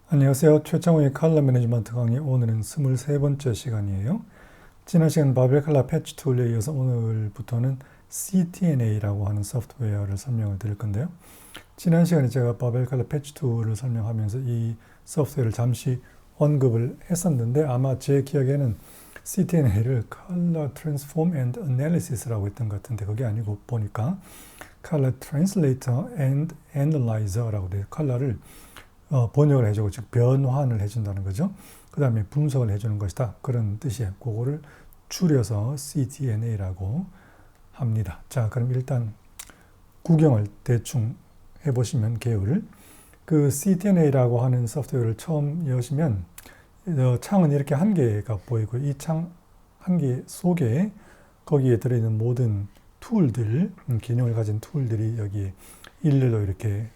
안녕하세요. 최창호의 컬러 매니지먼트 강의 오늘은 23번째 시간이에요. 지난 시간 바벨 컬러 패치 툴에 이어서 오늘부터는 CTNA라고 하는 소프트웨어를 설명을 드릴 건데요. 지난 시간에 제가 바벨 컬러 패치 툴을 설명하면서 이 소프트웨어를 잠시 언급을 했었는데 아마 제 기억에는 CTNA를 Color Transform and Analysis라고 했던 것 같은데 그게 아니고 보니까 Color Translator and Analyzer라고 돼요. 컬러를 번역을 해주고 즉 변환을 해준다는 거죠. 그 다음에 분석을 해주는 것이다. 그런 뜻이에요. 그거를 줄여서 CTNA라고 합니다. 자, 그럼 일단 구경을 대충 해보시면 개요를 그 CTNA라고 하는 소프트웨어를 처음 여시면 창은 이렇게 한 개가 보이고 이 창 한 개 속에 거기에 들어있는 모든 툴들, 기능을 가진 툴들이 여기 일렬로 이렇게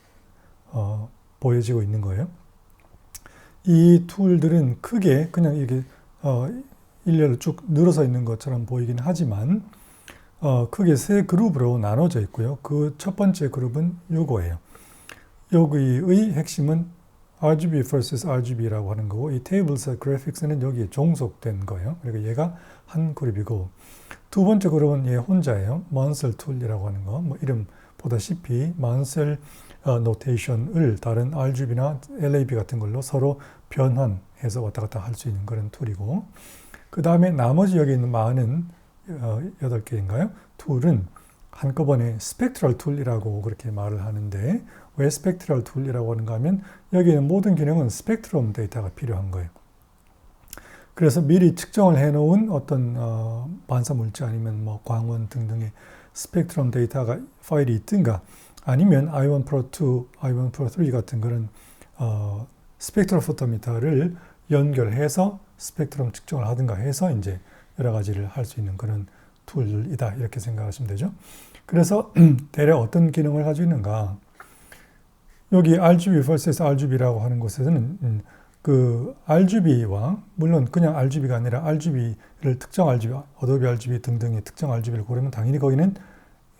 보여지고 있는 거예요. 이 툴들은 크게 그냥 이렇게 일렬로 쭉 늘어서 있는 것처럼 보이긴 하지만 크게 세 그룹으로 나눠져 있고요. 그 첫 번째 그룹은 요거예요. 여기의 핵심은 RGB vs RGB라고 하는 거고 이 Tables Graphics는 여기에 종속된 거예요. 그리고 얘가 한 그룹이고 두 번째 그룹은 얘 혼자예요. Mansell 툴이라고 하는 거. 뭐 이름 보다시피 Mansell 노테이션을 다른 RGB나 LAB 같은 걸로 서로 변환해서 왔다 갔다 할 수 있는 그런 툴이고 그 다음에 나머지 여기 있는 많은 8개인가요? 툴은 한꺼번에 스펙트럴 툴이라고 그렇게 말을 하는데 왜 스펙트럴 툴이라고 하는가 하면 여기 있는 모든 기능은 스펙트럼 데이터가 필요한 거예요. 그래서 미리 측정을 해놓은 어떤 반사물질 아니면 뭐 광원 등등의 스펙트럼 데이터가 파일이 있든가 아니면 I1 Pro 2, I1 Pro 3 같은 그런 스펙트럼 포토미터를 연결해서 스펙트럼 측정을 하든가 해서 이제 여러 가지를 할 수 있는 그런 툴이다 이렇게 생각하시면 되죠. 그래서 대략 어떤 기능을 가지고 있는가? 여기 RGB vs RGB라고 하는 곳에서는 그 RGB와 물론 그냥 RGB가 아니라 RGB를 특정 RGB, 어도비 RGB 등등의 특정 RGB를 고르면 당연히 거기는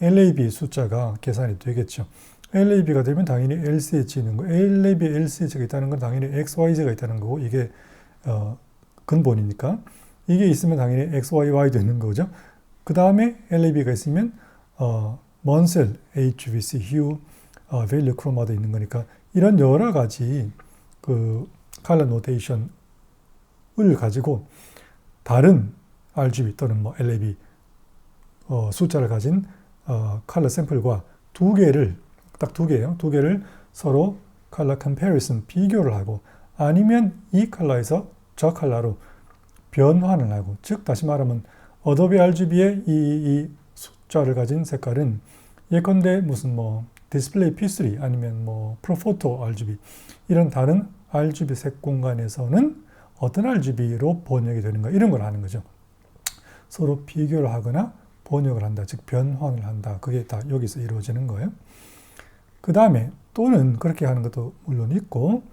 LAB 숫자가 계산이 되겠죠. LAB가 되면 당연히 LCH 있는 거, LAB에 LCH가 있다는 건 당연히 XYZ가 있다는 거고 이게 근본이니까 이게 있으면 당연히 XYY도 있는 거죠. 그 다음에 LAB가 있으면 먼셀, HVC, 휴, 밸류 크로마도 있는 거니까 이런 여러 가지 그 컬러 노테이션을 가지고 다른 RGB 또는 뭐 LAB 숫자를 가진 컬러 샘플과 딱 두 개예요. 두 개를 서로 컬러 컴패리슨 비교를 하고 아니면 이 컬러에서 저 컬러로 변환을 하고 즉 다시 말하면 어도비 RGB의 이 숫자를 가진 색깔은 예컨대 무슨 뭐 디스플레이 P3 아니면 뭐 프로포토 RGB 이런 다른 RGB 색 공간에서는 어떤 RGB로 번역이 되는가 이런 걸 하는 거죠. 서로 비교를 하거나 번역을 한다. 즉 변환을 한다. 그게 다 여기서 이루어지는 거예요. 그 다음에 또는 그렇게 하는 것도 물론 있고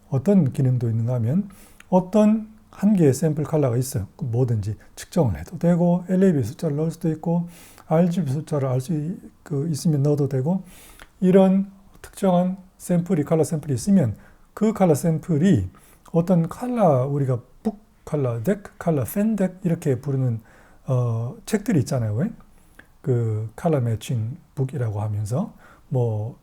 어떤 기능도 있는가 하면 어떤 한 개의 샘플 컬러가 있어요. 뭐든지 측정을 해도 되고 LAB 숫자를 넣을 수도 있고 RGB 숫자를 알 수 있으면 넣어도 되고 이런 특정한 샘플이 컬러 샘플이 있으면 그 컬러 샘플이 어떤 컬러 우리가 북 컬러 덱, 컬러 팬 덱 이렇게 부르는 책들이 있잖아요. 왜? 그 컬러 매칭 북이라고 하면서 뭐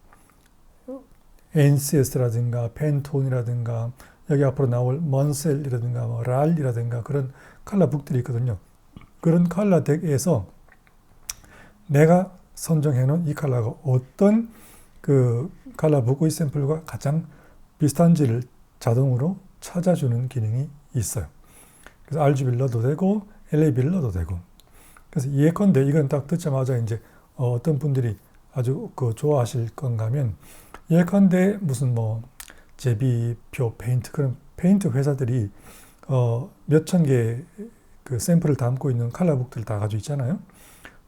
NCS라든가 팬톤이라든가 여기 앞으로 나올 먼셀이라든가 뭐 랄이라든가 그런 컬러 북들이 있거든요. 그런 컬러 덱에서 내가 선정해 놓은 이 컬러가 어떤 그 컬러 북의 샘플과 가장 비슷한지를 자동으로 찾아주는 기능이 있어요. 그래서 RGB를 넣어도 되고 LAB를 넣어도 되고 그래서 예컨대 이건 딱 듣자마자 이제 어떤 분들이 아주 좋아하실 건가 하면 예컨대 무슨 뭐 제비표 페인트 그런 페인트 회사들이 몇천 개의 그 샘플을 담고 있는 컬러북들을 다 가지고 있잖아요.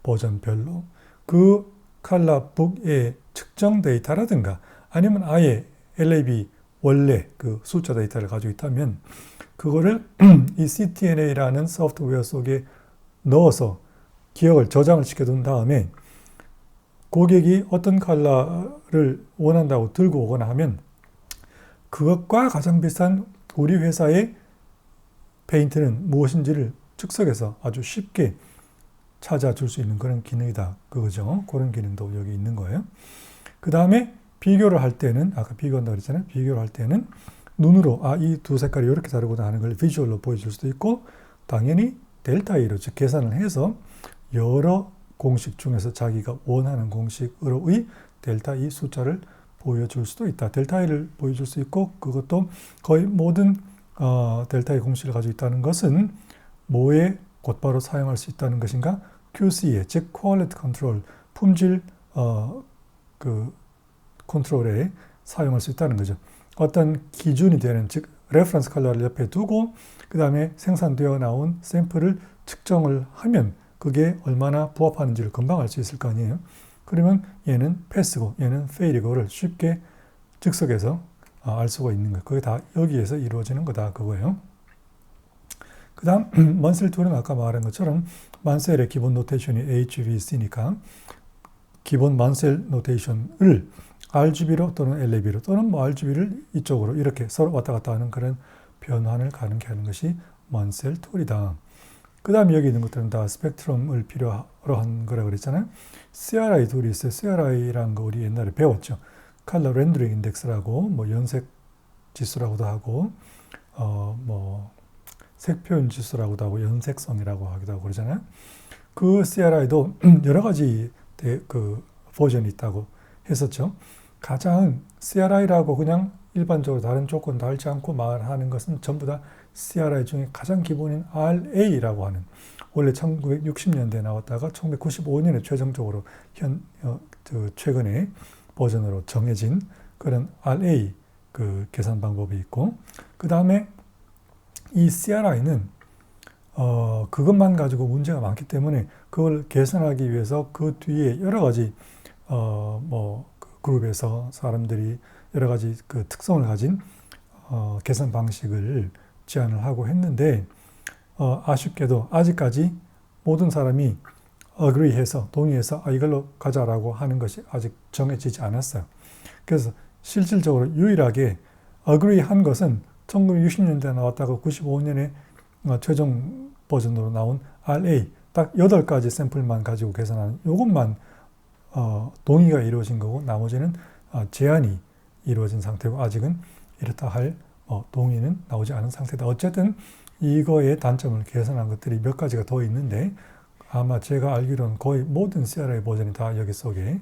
버전별로 그 컬러북의 측정 데이터라든가 아니면 아예 LAB 원래 그 숫자 데이터를 가지고 있다면 그거를 이 CTNA라는 소프트웨어 속에 넣어서 기억을 저장을 시켜둔 다음에 고객이 어떤 컬러를 원한다고 들고 오거나 하면 그것과 가장 비슷한 우리 회사의 페인트는 무엇인지를 즉석에서 아주 쉽게 찾아줄 수 있는 그런 기능이다. 그거죠. 그런 기능도 여기 있는 거예요. 그 다음에 비교를 할 때는, 아까 비교한다고 그랬잖아요. 비교를 할 때는 눈으로, 이 두 색깔이 이렇게 다르구나 하는 걸 비주얼로 보여줄 수도 있고, 당연히 델타 E로, 즉 계산을 해서 여러 공식 중에서 자기가 원하는 공식으로의 델타 E 숫자를 보여줄 수도 있다. 델타 E를 보여줄 수 있고, 그것도 거의 모든 델타 E 공식을 가지고 있다는 것은 뭐에 곧바로 사용할 수 있다는 것인가? QC에, 즉 Quality Control, 품질 컨트롤에 사용할 수 있다는 거죠. 어떤 기준이 되는, 즉 레퍼런스 컬러를 옆에 두고 그 다음에 생산되어 나온 샘플을 측정을 하면 그게 얼마나 부합하는지를 금방 알 수 있을 거 아니에요. 그러면 얘는 패스고 얘는 페일이고를 쉽게 즉석에서 알 수가 있는 거예요. 그게 다 여기에서 이루어지는 거다 그거예요. 그 다음 먼셀 툴은 아까 말한 것처럼 만셀의 기본 노테이션이 HVC니까 기본 만셀 노테이션을 RGB로 또는 LAB로 또는 RGB를 이쪽으로 이렇게 서로 왔다 갔다 하는 그런 변환을 가능케 하는 것이 만셀 툴이다. 그 다음에 여기 있는 것들은 다 스펙트럼을 필요로 한 거라고 그랬잖아요. CRI 툴이 있어요. CRI라는 거 우리 옛날에 배웠죠. 컬러 렌더링 인덱스라고 뭐 연색 지수라고도 하고 색표현 지수라고도 하고 연색성이라고 하기도 하고 그러잖아요. 그 CRI도 여러 가지 버전이 있다고 했었죠. 가장 CRI라고 그냥 일반적으로 다른 조건 달지 않고 말하는 것은 전부 다 CRI 중에 가장 기본인 RA라고 하는, 원래 1960년대에 나왔다가 1995년에 최종적으로 최근에 버전으로 정해진 그런 RA 계산 방법이 있고, 그 다음에 이 CRI는 그것만 가지고 문제가 많기 때문에 그걸 개선하기 위해서 그 뒤에 여러 가지 그룹에서 사람들이 여러 가지 그 특성을 가진 계산 방식을 제안을 하고 했는데 아쉽게도 아직까지 모든 사람이 agree해서 동의해서 이걸로 가자라고 하는 것이 아직 정해지지 않았어요. 그래서 실질적으로 유일하게 agree한 것은 1960년대에 나왔다가 95년에 최종 버전으로 나온 RA 딱 8가지 샘플만 가지고 계산하는 이것만 동의가 이루어진 거고 나머지는 제한이 이루어진 상태고 아직은 이렇다 할 동의는 나오지 않은 상태다. 어쨌든 이거의 단점을 개선한 것들이 몇 가지가 더 있는데 아마 제가 알기로는 거의 모든 CRI 버전이 다 여기 속에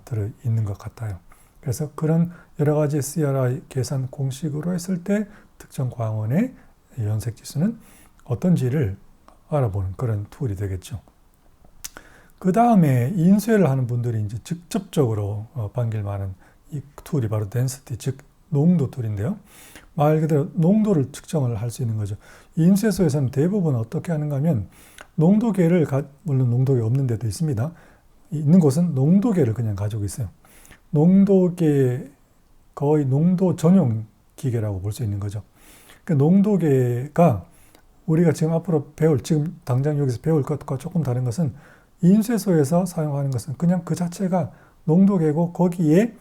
들어있는 것 같아요. 그래서 그런 여러 가지 CRI 계산 공식으로 했을 때 특정 광원의 연색 지수는 어떤지를 알아보는 그런 툴이 되겠죠. 그 다음에 인쇄를 하는 분들이 이제 직접적으로 반길 만한 이 툴이 바로 density, 즉 농도 툴인데요. 말 그대로 농도를 측정을 할 수 있는 거죠. 인쇄소에서는 대부분 어떻게 하는가 하면 농도계를, 물론 농도계 없는 데도 있습니다. 있는 곳은 농도계를 그냥 가지고 있어요. 농도계, 거의 농도 전용 기계라고 볼 수 있는 거죠. 그 농도계가 우리가 지금 앞으로 지금 당장 여기서 배울 것과 조금 다른 것은 인쇄소에서 사용하는 것은 그냥 그 자체가 농도계고 거기에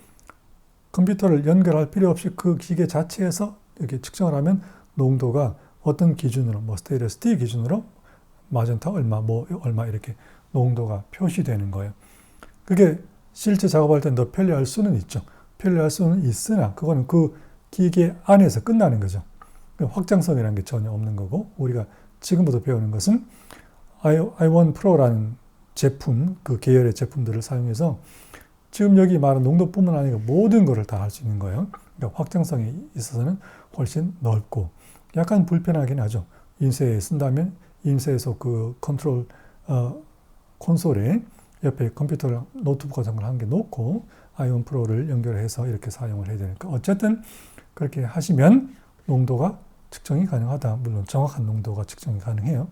컴퓨터를 연결할 필요 없이 그 기계 자체에서 이렇게 측정을 하면 농도가 어떤 기준으로, 스테인리스 스틸 기준으로 마젠타 얼마, 얼마 이렇게 농도가 표시되는 거예요. 그게 실제 작업할 때 더 편리할 수는 있죠. 편리할 수는 있으나 그거는 그 기계 안에서 끝나는 거죠. 확장성이라는 게 전혀 없는 거고 우리가 지금부터 배우는 것은 i1 Pro라는 제품, 그 계열의 제품들을 사용해서 지금 여기 말한 농도뿐만 아니라 모든 것을 다 할 수 있는 거예요. 그러니까 확장성이 있어서는 훨씬 넓고 약간 불편하긴 하죠. 인쇄에 쓴다면 인쇄에서 그 컨트롤 콘솔에 옆에 컴퓨터를 노트북 같은 걸 한 개 놓고 i1 Pro를 연결해서 이렇게 사용을 해야 되니까 어쨌든 그렇게 하시면 농도가 측정이 가능하다. 물론 정확한 농도가 측정이 가능해요.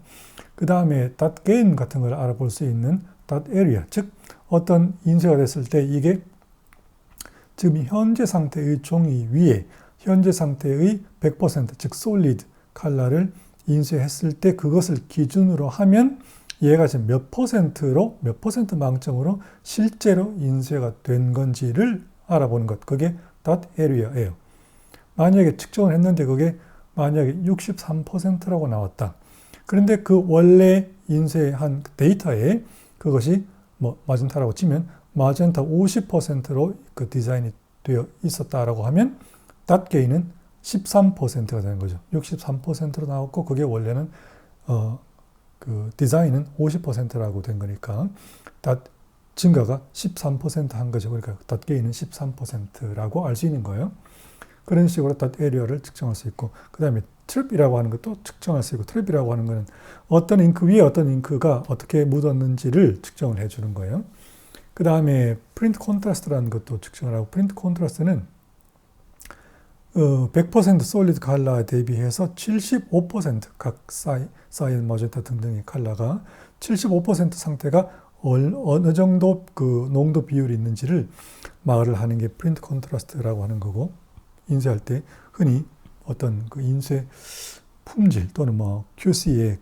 그 다음에 dot gain 같은 걸 알아볼 수 있는 dot area, 즉 어떤 인쇄가 됐을 때 이게 지금 현재 상태의 종이 위에 현재 상태의 100%, 즉 solid 컬러를 인쇄했을 때 그것을 기준으로 하면 얘가 지금 몇 퍼센트 망점으로 실제로 인쇄가 된 건지를 알아보는 것. 그게 dot area예요. 만약에 측정을 했는데 그게 만약에 63%라고 나왔다. 그런데 그 원래 인쇄한 데이터에 그것이 뭐 마젠타라고 치면 마젠타 50%로 그 디자인이 되어 있었다라고 하면 닷게인은 13%가 되는 거죠. 63%로 나왔고 그게 원래는 그 디자인은 50%라고 된 거니까 증가가 13%한 거죠. 그러니까 닷게인은 13%라고 알 수 있는 거예요. 그런 식으로 닷 에리어를 측정할 수 있고, 그 다음에 트립이라고 하는 것도 측정할 수 있고, 트립이라고 하는 것은 어떤 잉크 위에 어떤 잉크가 어떻게 묻었는지를 측정을 해주는 거예요. 그 다음에 프린트 콘트라스트라는 것도 측정을 하고, 프린트 콘트라스트는 100% 솔리드 컬러에 대비해서 75%각 사이언, 마젠타 등등의 컬러가 75% 상태가 어느 정도 그 농도 비율이 있는지를 말을 하는 게 프린트 콘트라스트라고 하는 거고, 인쇄할 때 흔히 어떤 그 인쇄 품질 또는 뭐 QC의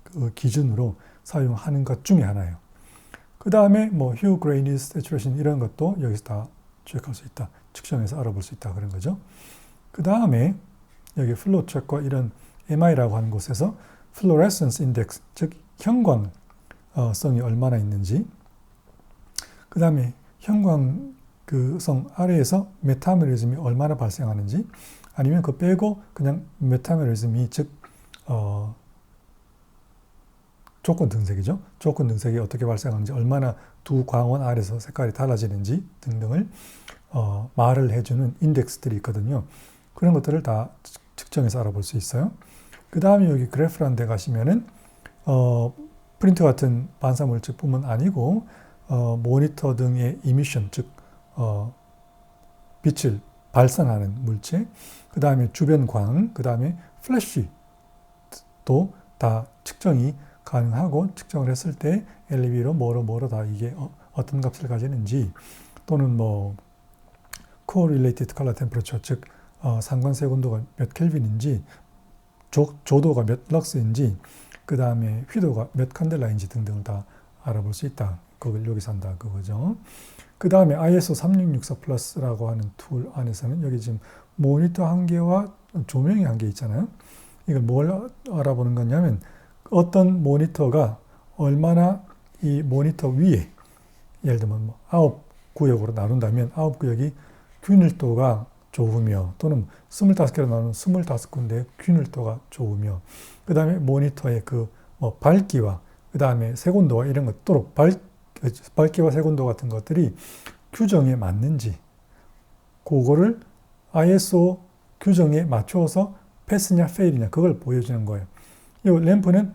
그 기준으로 사용하는 것 중에 하나예요. 그 다음에 뭐 휴, 그레이니스, 세츄레이션 이런 것도 여기서 다 체크할 수 있다. 측정해서 알아볼 수 있다. 그런 거죠. 그 다음에 여기 플로우 체크와 이런 MI라고 하는 곳에서 플로레센스 인덱스, 즉 형광성이 얼마나 있는지, 그 다음에 형광 그 성 아래에서 메타메리즘이 얼마나 발생하는지, 아니면 그 빼고 그냥 메타메리즘이 즉 조건 등색이죠. 조건 등색이 어떻게 발생하는지, 얼마나 두 광원 아래에서 색깔이 달라지는지 등등을 말을 해주는 인덱스들이 있거든요. 그런 것들을 다 측정해서 알아볼 수 있어요. 그 다음에 여기 그래프라는 데 가시면은 프린터 같은 반사물질뿐만 아니고 모니터 등의 이미션, 즉 빛을 발산하는 물체, 그 다음에 주변 광, 그 다음에 플래시도 다 측정이 가능하고, 측정을 했을 때 LED로 뭐로 다 이게 어떤 값을 가지는지, 또는 뭐 Correlated Color Temperature, 즉 상관색온도가 몇 켈빈인지, 조도가 몇 럭스인지, 그 다음에 휘도가 몇 칸델라인지 등등을 다 알아볼 수 있다. 그걸 여기서 한다 그거죠. 그 다음에 ISO 3664 플러스라고 하는 툴 안에서는 여기 지금 모니터 한 개와 조명이 한 개 있잖아요. 이걸 뭘 알아보는 거냐면, 어떤 모니터가 얼마나 이 모니터 위에, 예를 들면 뭐 9구역으로 나눈다면 9구역이 균일도가 좋으며, 또는 25개로 나누면 25군데 균일도가 좋으며, 그 다음에 모니터의 그 뭐 밝기와 그 다음에 색온도와 이런 것도 밝기와 색온도 같은 것들이 규정에 맞는지, 그거를 ISO 규정에 맞춰서 패스냐 페일이냐 그걸 보여주는 거예요. 이 램프는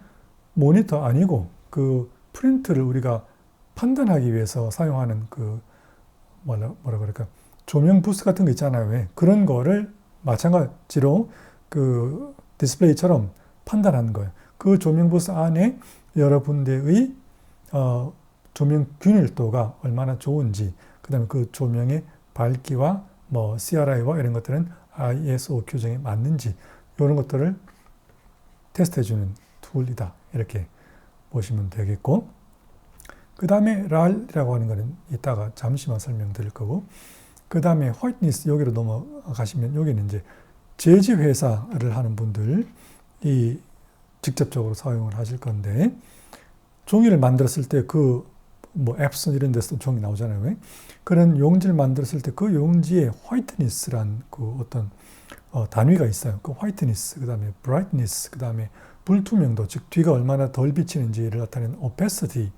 모니터 아니고 그 프린트를 우리가 판단하기 위해서 사용하는 그 뭐라 그럴까, 조명 부스 같은 거 있잖아요. 왜? 그런 거를 마찬가지로 그 디스플레이처럼 판단하는 거예요. 그 조명 부스 안에 여러 군데의 조명 균일도가 얼마나 좋은지, 그 다음에 그 조명의 밝기와 뭐 CRI와 이런 것들은 ISO 규정에 맞는지, 이런 것들을 테스트해주는 툴이다. 이렇게 보시면 되겠고, 그 다음에 RAL이라고 하는 거는 이따가 잠시만 설명드릴 거고, 그 다음에 화이트니스 여기로 넘어가시면 여기는 이제 제지 회사를 하는 분들이 직접적으로 사용을 하실 건데, 종이를 만들었을 때 그 뭐 앱슨 이런 데서 종이 나오잖아요. 왜? 그런 용지를 만들었을 때 그 용지에 화이트니스란 그 어떤 단위가 있어요. 그 화이트니스, 그 다음에 브라이트니스, 그 다음에 불투명도, 즉 뒤가 얼마나 덜 비치는지를 나타내는 오페시티,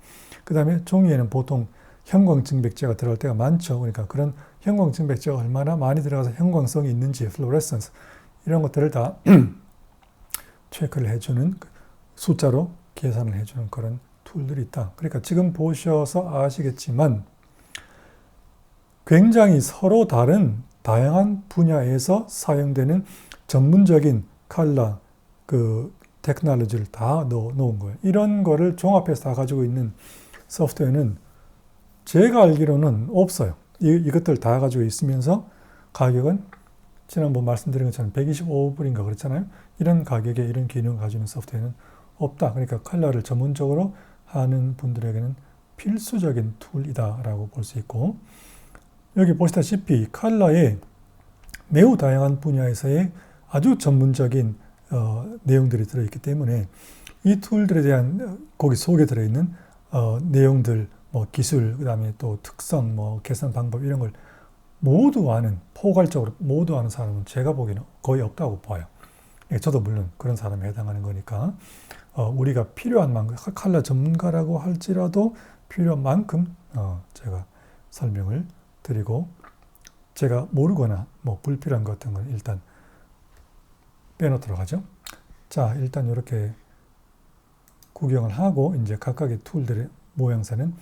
그 다음에 종이에는 보통 형광증백제가 들어갈 때가 많죠. 그러니까 그런 형광증백제가 얼마나 많이 들어가서 형광성이 있는지, 플로레센스 이런 것들을 다 체크를 해주는, 숫자로 계산을 해주는 그런 툴들이 있다. 그러니까 지금 보셔서 아시겠지만 굉장히 서로 다른 다양한 분야에서 사용되는 전문적인 컬러 그 테크놀로지를 다 넣어놓은 거예요. 이런 거를 종합해서 다 가지고 있는 소프트웨어는 제가 알기로는 없어요. 이것들 다 가지고 있으면서 가격은 지난번 말씀드린 것처럼 125불인가 그랬잖아요. 이런 가격에 이런 기능을 가지고 있는 소프트웨어는 없다. 그러니까 컬러를 전문적으로 하는 분들에게는 필수적인 툴이다라고 볼 수 있고, 여기 보시다시피 컬러에 매우 다양한 분야에서의 아주 전문적인 내용들이 들어있기 때문에 이 툴들에 대한 거기 속에 들어있는 내용들, 뭐 기술, 그 다음에 또 특성, 뭐 계산 방법 이런 걸 모두 아는, 포괄적으로 모두 아는 사람은 제가 보기에는 거의 없다고 봐요. 예, 저도 물론 그런 사람에 해당하는 거니까 우리가 필요한 만큼, 칼라 전문가라고 할지라도 필요한 만큼 제가 설명을 드리고, 제가 모르거나 뭐 불필요한 것 같은 건 일단 빼놓도록 하죠. 자, 일단 이렇게 구경을 하고 이제 각각의 툴들의 모양새는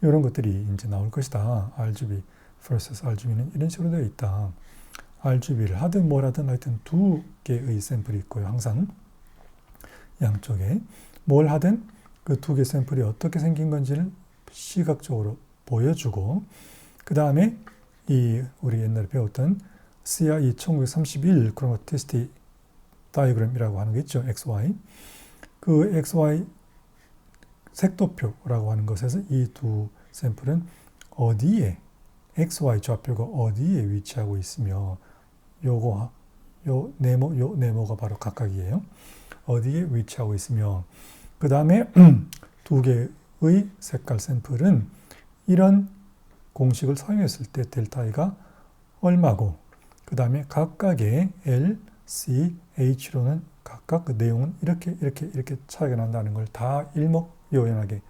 이런 것들이 이제 나올 것이다. RGB vs RGB는 이런 식으로 되어 있다. RGB를 하든 뭘 하든 하여튼 두 개의 샘플이 있고요. 항상 양쪽에 뭘 하든 그 두 개 샘플이 어떻게 생긴 건지를 시각적으로 보여주고, 그 다음에 우리 옛날에 배웠던 CRE 1931 크로마티시티 다이그램이라고 하는 게 있죠. XY. 그 XY 색도표라고 하는 것에서 이 두 샘플은 어디에, XY 좌표가 어디에 위치하고 있으며, 요 네모가 바로 각각이에요. 어디에 위치하고 있으며, 그 다음에 두 개의 색깔 샘플은 이런 공식을 사용했을 때 델타 I가 얼마고, 그 다음에 각각의 L, C, H로는 각각 그 내용은 이렇게 차이가 난다는 걸 다 일목요연하게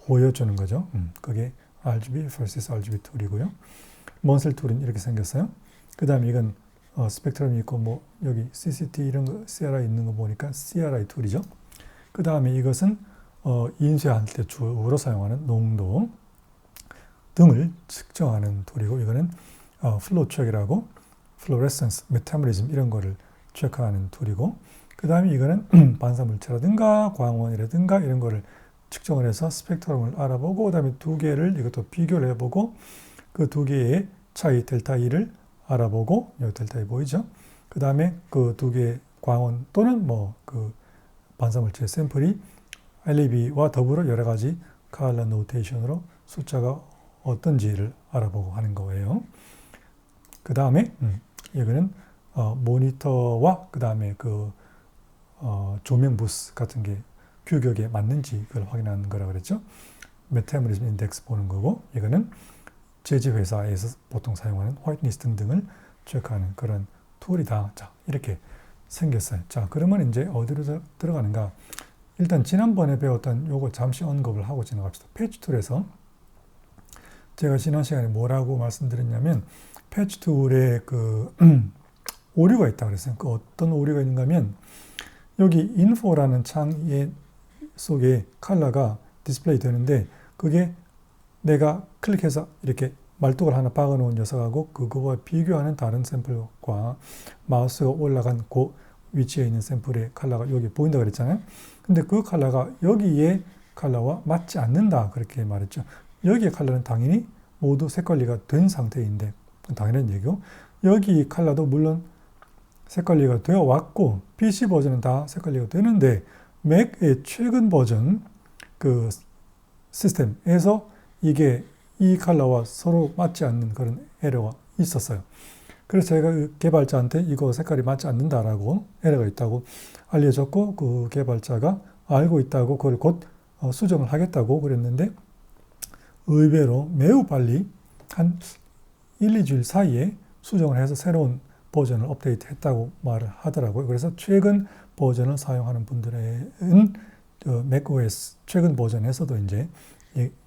보여주는 거죠. 그게 RGB vs RGB 툴이고요. 몬셀 툴은 이렇게 생겼어요. 그 다음에 이건 스펙트럼이 있고, 뭐 여기 CCT 이런 거, CRI 있는 거 보니까 CRI 툴이죠. 그 다음에 이것은 인쇄할 때 주로 사용하는 농도 등을 측정하는 툴이고, 이거는 플로우 체크라고 플로레센스, 메타모리즘 이런 거를 체크하는 툴이고, 그 다음에 이거는 반사물체라든가 광원이라든가 이런 거를 측정을 해서 스펙트럼을 알아보고, 그 다음에 두 개를 이것도 비교를 해보고, 그 두 개의 차이 델타 E를 알아보고, 여기 델타 E 보이죠? 그 다음에 그 두 개의 광원 또는 뭐 그 반사물체 샘플이 LEB와 더불어 여러 가지 컬러 노테이션으로 숫자가 어떤지를 알아보고 하는 거예요. 그 다음에 이거는 모니터와 그 다음에 그 조명 부스 같은 게 규격에 맞는지 그걸 확인하는 거라 그랬죠. 메타모리즘 인덱스 보는 거고, 이거는 제지 회사에서 보통 사용하는 화이트리스트 등을 체크하는 그런 툴이다. 자, 이렇게 생겼어요. 자, 그러면 이제 어디로 들어가는가? 일단 지난번에 배웠던 요거 잠시 언급을 하고 지나갑시다. 패치 툴에서 제가 지난 시간에 뭐라고 말씀드렸냐면, 패치 툴에 그 오류가 있다 그랬어요. 그 어떤 오류가 있는가 하면, 여기 인포라는 창 속에 컬러가 디스플레이 되는데, 그게 내가 클릭해서 이렇게 말뚝을 하나 박아 놓은 녀석하고 그거와 비교하는 다른 샘플과 마우스가 올라간 그 위치에 있는 샘플의 컬러가 여기 보인다 그랬잖아요. 근데 그 컬러가 여기에 컬러와 맞지 않는다 그렇게 말했죠. 여기의 컬러는 당연히 모두 색깔리가 된 상태인데, 당연한 얘기고, 여기 컬러도 물론 색깔리가 되어 왔고, PC 버전은 다 색깔리가 되는데, 맥의 최근 버전 그 시스템에서 이게 이 컬러와 서로 맞지 않는 그런 에러가 있었어요. 그래서 제가 그 개발자한테 이거 색깔이 맞지 않는다라고, 에러가 있다고 알려줬고, 그 개발자가 알고 있다고 그걸 곧 수정을 하겠다고 그랬는데, 의외로 매우 빨리 한 1, 2주일 사이에 수정을 해서 새로운 버전을 업데이트 했다고 말을 하더라고요. 그래서 최근 버전을 사용하는 분들은 macOS 최근 버전에서도 이제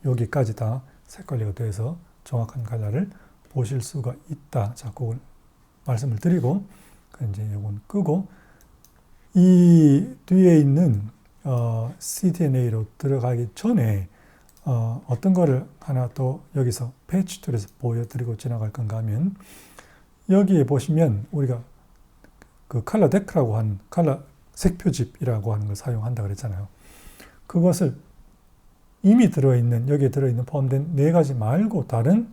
여기까지 다 색깔리가 돼서 정확한 컬러를 보실 수가 있다. 자, 그걸 말씀을 드리고, 이제 이건 끄고, 이 뒤에 있는 CTNA로 들어가기 전에 어떤 거를 하나 또 여기서 패치 툴에서 보여드리고 지나갈 건가 하면, 여기에 보시면 우리가 그 컬러 데크라고 하는 컬러 색표집이라고 하는 걸 사용한다 그랬잖아요. 그것을 이미 들어있는, 여기에 들어있는 포함된 네 가지 말고 다른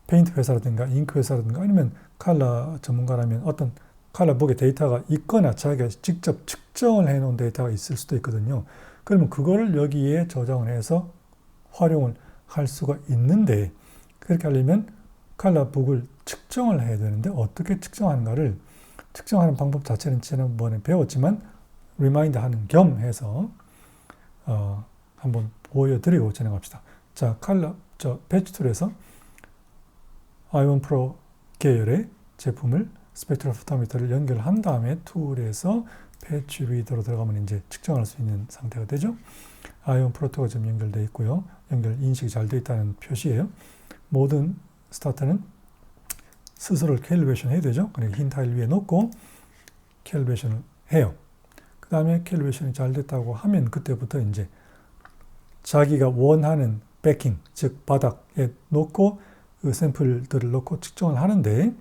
페인트 회사라든가 잉크 회사라든가 아니면 컬러 전문가라면 어떤 컬러북에 데이터가 있거나 자기가 직접 측정을 해놓은 데이터가 있을 수도 있거든요. 그러면 그거를 여기에 저장을 해서 활용을 할 수가 있는데, 그렇게 하려면 컬러 북을 측정을 해야 되는데 어떻게 측정하는가를 측정하는 방법 자체는 지난번에 배웠지만 리마인드 하는 겸 해서 한번 보여드리고 진행합시다. 자, 패치 툴에서 i1 프로 계열의 제품을 스펙트로포토미터를 연결한 다음에 툴에서 패치 리더로 들어가면 이제 측정할 수 있는 상태가 되죠. i1 프로토가 좀 연결되어 있고요. 연결 인식이 잘 되어 있다는 표시예요. 모든 스타트는 스스로를 캘리브레이션 해야 되죠. 그러니까 흰 타일 위에 놓고 캘리브레이션을 해요. 그 다음에 캘리브레이션이 잘 됐다고 하면 그때부터 이제 자기가 원하는 배킹, 즉 바닥에 놓고 그 샘플들을 놓고 측정을 하는데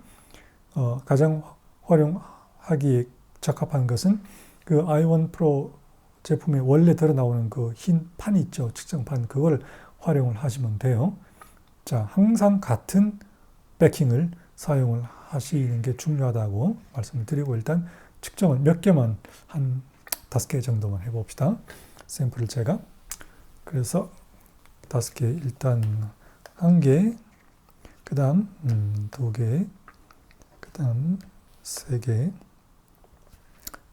가장 활용하기에 적합한 것은 그 i1 프로 제품에 원래 들어 나오는 그 흰 판 있죠. 측정판 그걸 활용을 하시면 돼요. 자, 항상 같은 배킹을 사용을 하시는 게 중요하다고 말씀을 드리고 일단 측정을 몇 개만 한 5개 정도만 해봅시다. 샘플을 제가 그래서 5개 일단 1개 그 다음 2개 그 다음 3개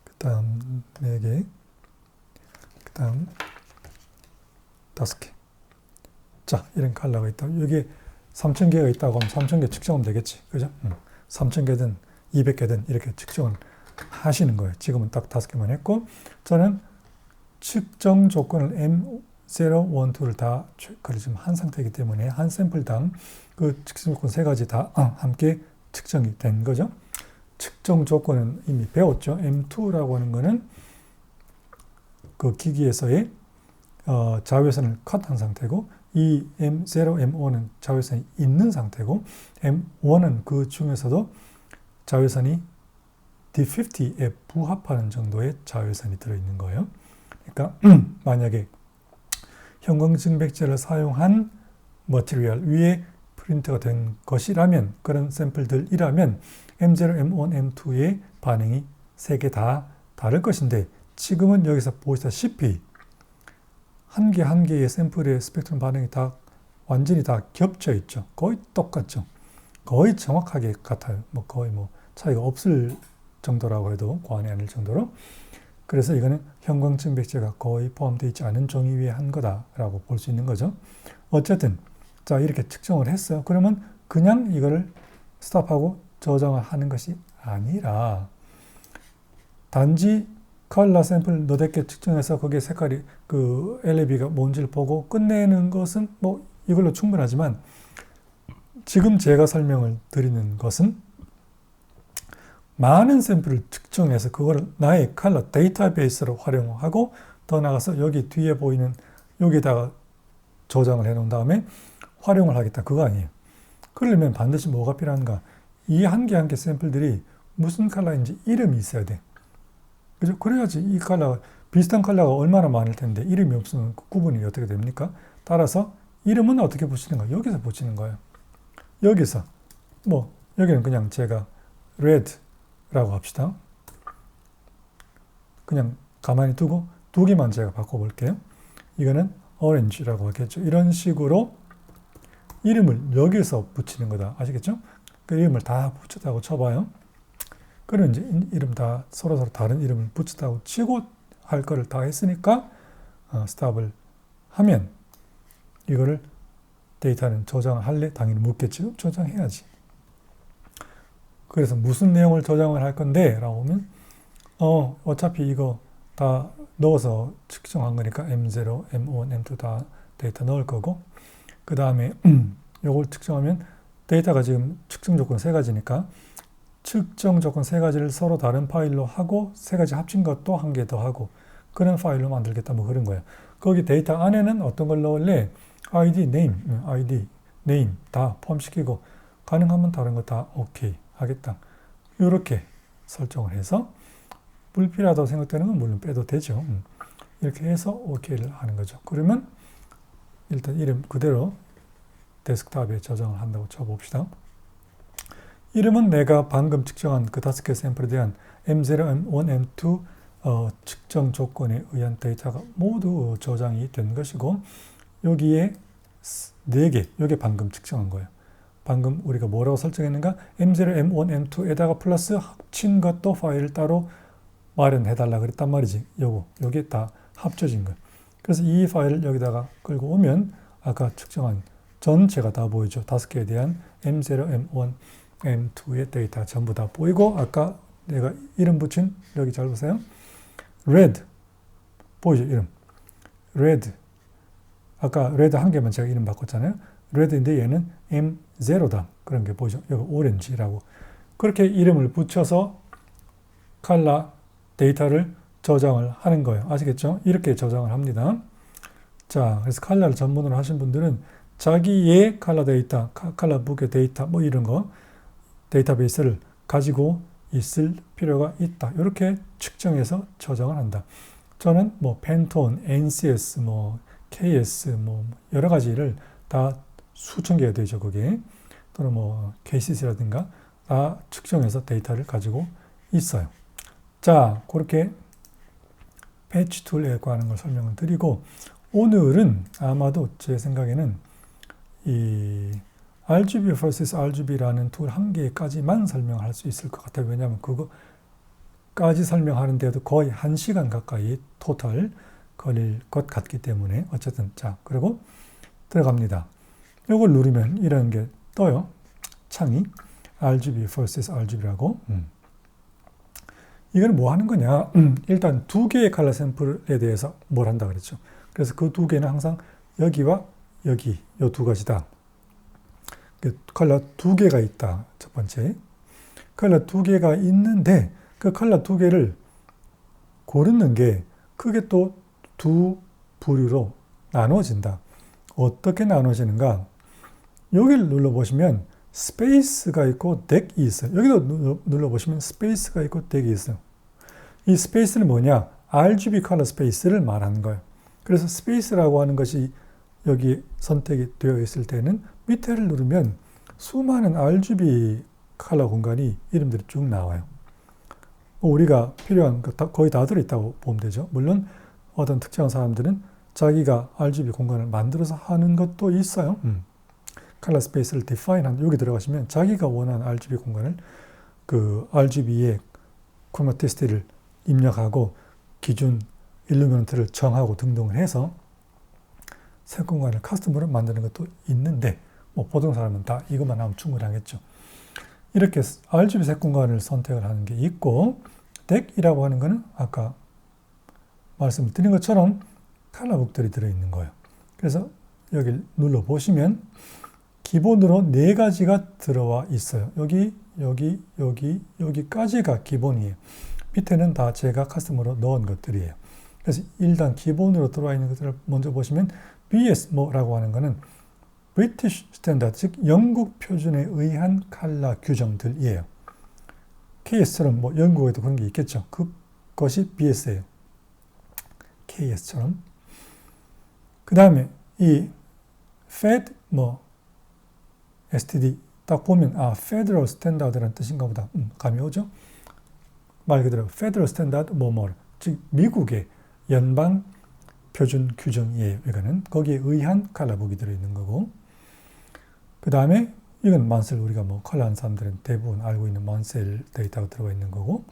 그 다음 4개 그 다음 5개 자 이런 컬러가 있다. 여기 3000개가 있다고 하면 3000개 측정하면 되겠지. 그죠? 3000개든 200개든 이렇게 측정을 하시는 거예요. 지금은 딱 5개만 했고 저는 측정 조건을 M0, 1, 2를 다 지금 한 상태이기 때문에 한 샘플당 그 측정 조건 3가지 다 함께 측정이 된 거죠. 측정 조건은 이미 배웠죠. M2라고 하는 거는 그 기기에서의 자외선을 컷한 상태고 이 M0, M5는 자외선이 있는 상태고 M1은 그 중에서도 자외선이 D50에 부합하는 정도의 자외선이 들어있는 거예요. 그러니까 만약에 형광증백제를 사용한 머티리얼 위에 프린트가 된 것이라면 그런 샘플들이라면 M0, M1, M2의 반응이 3개 다 다를 것인데 지금은 여기서 보시다시피 한 개 한 개의 샘플의 스펙트럼 반응이 다 완전히 다 겹쳐 있죠. 거의 똑같죠. 거의 정확하게 같아요. 거의 차이가 없을 정도라고 해도 과언이 아닐 정도로. 그래서 이거는 형광증백제가 거의 포함되어 있지 않은 종이 위에 한 거다라고 볼 수 있는 거죠. 어쨌든 자 이렇게 측정을 했어요. 그러면 그냥 이거를 스탑하고 저장을 하는 것이 아니라 단지 컬러 샘플 너댓 개 측정해서 거기에 색깔이 그 LAB가 뭔지를 보고 끝내는 것은 이걸로 충분하지만 지금 제가 설명을 드리는 것은 많은 샘플을 측정해서 그거를 나의 컬러 데이터베이스로 활용하고 더 나아가서 여기 뒤에 보이는 여기다가 저장을 해 놓은 다음에 활용을 하겠다. 그거 아니에요. 그러려면 반드시 뭐가 필요한가? 이 한 개 한 개 샘플들이 무슨 컬러인지 이름이 있어야 돼. 그죠? 그래야지 이 컬러가 비슷한 컬러가 얼마나 많을 텐데 이름이 없으면 구분이 어떻게 됩니까? 따라서 이름은 어떻게 붙이는가? 여기서 붙이는 거예요. 여기서 여기는 그냥 제가 red라고 합시다. 그냥 가만히 두고 2개만 제가 바꿔볼게요. 이거는 orange라고 하겠죠. 이런 식으로 이름을 여기서 붙이는 거다. 아시겠죠? 그 이름을 다 붙였다고 쳐봐요. 그럼 이제 이름 다 서로 다른 이름을 붙였다고 치고 할 거를 다 했으니까 스탑을 하면 이거를 데이터는 저장을 할래? 당연히 묻겠죠. 저장해야지. 그래서 무슨 내용을 저장을 할 건데? 라고 하면 어차피 이거 다 넣어서 측정한 거니까 M0, M1, M2 다 데이터 넣을 거고 그 다음에 요걸 측정하면 데이터가 지금 측정 조건 3가지니까 측정 조건 3가지를 서로 다른 파일로 하고 3가지 합친 것도 1개 더 하고 그런 파일로 만들겠다 그런 거예요. 거기 데이터 안에는 어떤 걸 넣을래? ID, name 다 포함시키고 가능하면 다른 거 다 오케이 하겠다. 이렇게 설정을 해서 불필요하다고 생각되는 건 물론 빼도 되죠. 이렇게 해서 오케이를 하는 거죠. 그러면 일단 이름 그대로 데스크탑에 저장을 한다고 쳐봅시다. 이름은 내가 방금 측정한 그 5개 샘플에 대한 M0, M1, M2 측정 조건에 의한 데이터가 모두 저장이 된 것이고 여기에 4개, 이게 방금 측정한 거예요. 방금 우리가 뭐라고 설정했는가? M0, M1, M2에다가 플러스 합친 것도 파일을 따로 마련해달라 그랬단 말이지. 요게 다 합쳐진 거예요. 그래서 이 파일을 여기다가 끌고 오면 아까 측정한 전체가 다 보이죠. 5개에 대한 M0, M1, M2의 데이터 전부 다 보이고 아까 내가 이름 붙인 여기 잘 보세요. red 보이죠? 이름. red. 아까 red 한 개만 제가 이름 바꿨잖아요. red인데 얘는 M0다. 그런 게 보이죠? 여기 orange라고. 그렇게 이름을 붙여서 컬러 데이터를 저장을 하는 거예요. 아시겠죠? 이렇게 저장을 합니다. 자, 그래서 컬러를 전문으로 하신 분들은 자기의 컬러 데이터, 컬러북의 데이터 뭐 이런 거 데이터베이스를 가지고 있을 필요가 있다. 이렇게 측정해서 저장을 한다. 저는 뭐 팬톤, NCS, 뭐 KS, 뭐 여러 가지를 다 수천 개가 되죠, 그게. 또는 뭐 KCC라든가 다 측정해서 데이터를 가지고 있어요. 자, 그렇게 패치 툴에 관한 걸 설명을 드리고 오늘은 아마도 제 생각에는 이 RGB vs RGB라는 툴 한 개까지만 설명할 수 있을 것 같아요. 왜냐하면 그거까지 설명하는데도 거의 1시간 가까이 토탈 걸릴 것 같기 때문에 어쨌든 자, 그리고 들어갑니다. 이걸 누르면 이런 게 떠요. 창이 RGB vs RGB라고. 이건 뭐 하는 거냐? 일단 두 개의 컬러 샘플에 대해서 뭘 한다 그랬죠. 그래서 그 두 개는 항상 여기와 여기 이 두 가지다. 컬러 두 개가 있다. 첫 번째. 컬러 두 개가 있는데 그 컬러 두 개를 고르는 게 그게 또 두 부류로 나눠진다. 어떻게 나눠지는가? 여기를 눌러보시면 스페이스가 있고 덱이 있어요. 여기도 눌러보시면 스페이스가 있고 덱이 있어요. 이 스페이스는 뭐냐? RGB 컬러 스페이스를 말하는 거예요. 그래서 스페이스라고 하는 것이 여기 선택이 되어 있을 때는 밑에를 누르면 수많은 RGB 컬러 공간이 이름들이 쭉 나와요. 우리가 필요한 거 거의 다 들어있다고 보면 되죠. 물론 어떤 특정한 사람들은 자기가 RGB 공간을 만들어서 하는 것도 있어요. 컬러 스페이스를 define 여기 들어가시면 자기가 원하는 RGB 공간을 그 RGB의 크로마티시티를 입력하고 기준 일루미넌트를 정하고 등등을 해서 색 공간을 커스텀으로 만드는 것도 있는데 뭐 보통 사람은 다 이것만 하면 충분하겠죠. 이렇게 RGB 색 공간을 선택을 하는 게 있고 덱이라고 하는 거는 아까 말씀을 드린 것처럼 컬러북들이 들어있는 거예요. 그래서 여기 눌러보시면 기본으로 4가지가 들어와 있어요. 여기까지가 기본이에요. 밑에는 다 제가 커스텀으로 넣은 것들이에요. 그래서 일단 기본으로 들어와 있는 것들을 먼저 보시면 BS라고 하는 것은 British Standard, 즉 영국 표준에 의한 컬러 규정들이에요. KS처럼 뭐 영국에도 그런 게 있겠죠. 그것이 BS예요. KS처럼. 그 다음에 이 FED STD 딱 보면 Federal Standard라는 뜻인가 보다. 감이 오죠? 말 그대로 Federal Standard 즉 미국의 연방 표준 규정이에요. 이거는 거기에 의한 컬러북이 들어있는 거고 그 다음에 이건 만셀 우리가 뭐 컬러한 사람들은 대부분 알고 있는 만셀 데이터가 들어가 있는 거고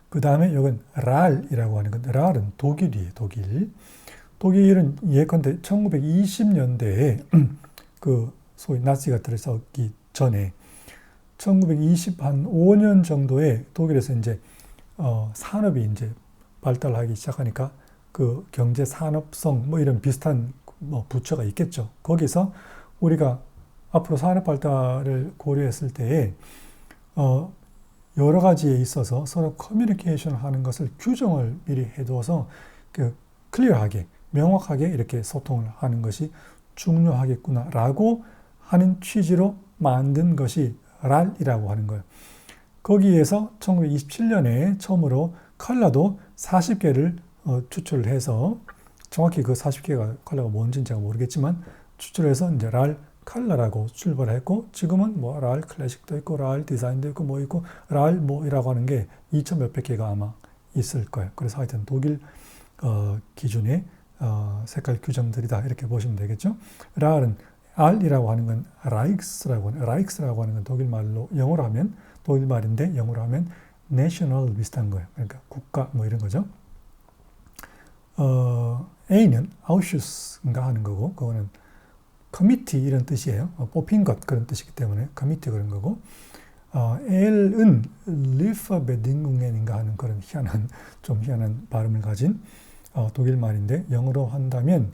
그 다음에 이건 RAL이라고 하는 건데 RAL은 독일이에요. 독일은 예컨대 1920년대에 그 소위 나치가 들어서기 전에 1925년 정도에 독일에서 이제 산업이 이제 발달하기 시작하니까 그 경제 산업성 뭐 이런 비슷한 뭐 부처가 있겠죠. 거기서 우리가 앞으로 산업 발달을 고려했을 때에 여러 가지에 있어서 서로 커뮤니케이션을 하는 것을 규정을 미리 해두어서 그 클리어하게 명확하게 이렇게 소통을 하는 것이 중요하겠구나라고 하는 취지로 만든 것이 RAL이라고 하는 거예요. 거기에서 1927년에 처음으로 컬러도 40개를 추출을 해서 정확히 그 40개가 컬러가 뭔지는 제가 모르겠지만 추출해서 이제 RAL 컬러라고 출발을 했고 지금은 뭐 RAL 클래식도 있고 RAL 디자인도 있고 뭐 있고 RAL 뭐이라고 하는 게 2,000 몇백 개가 아마 있을 거예요. 그래서 하여튼 독일 기준의 색깔 규정들이다 이렇게 보시면 되겠죠. RAL은 R이라고 하는 건 라이크스라고 하는 건 독일 말로 영어로 하면 독일 말인데 영어로 하면 national 비슷한 거예요. 그러니까 국가 뭐 이런 거죠. A는 Ausschuss인가 하는 거고 그거는 커미티 이런 뜻이에요. 뽑힌 것 그런 뜻이기 때문에 커미티 그런 거고 L은 Lieferbedingung인가 하는 그런 좀 희한한 발음을 가진 독일 말인데 영어로 한다면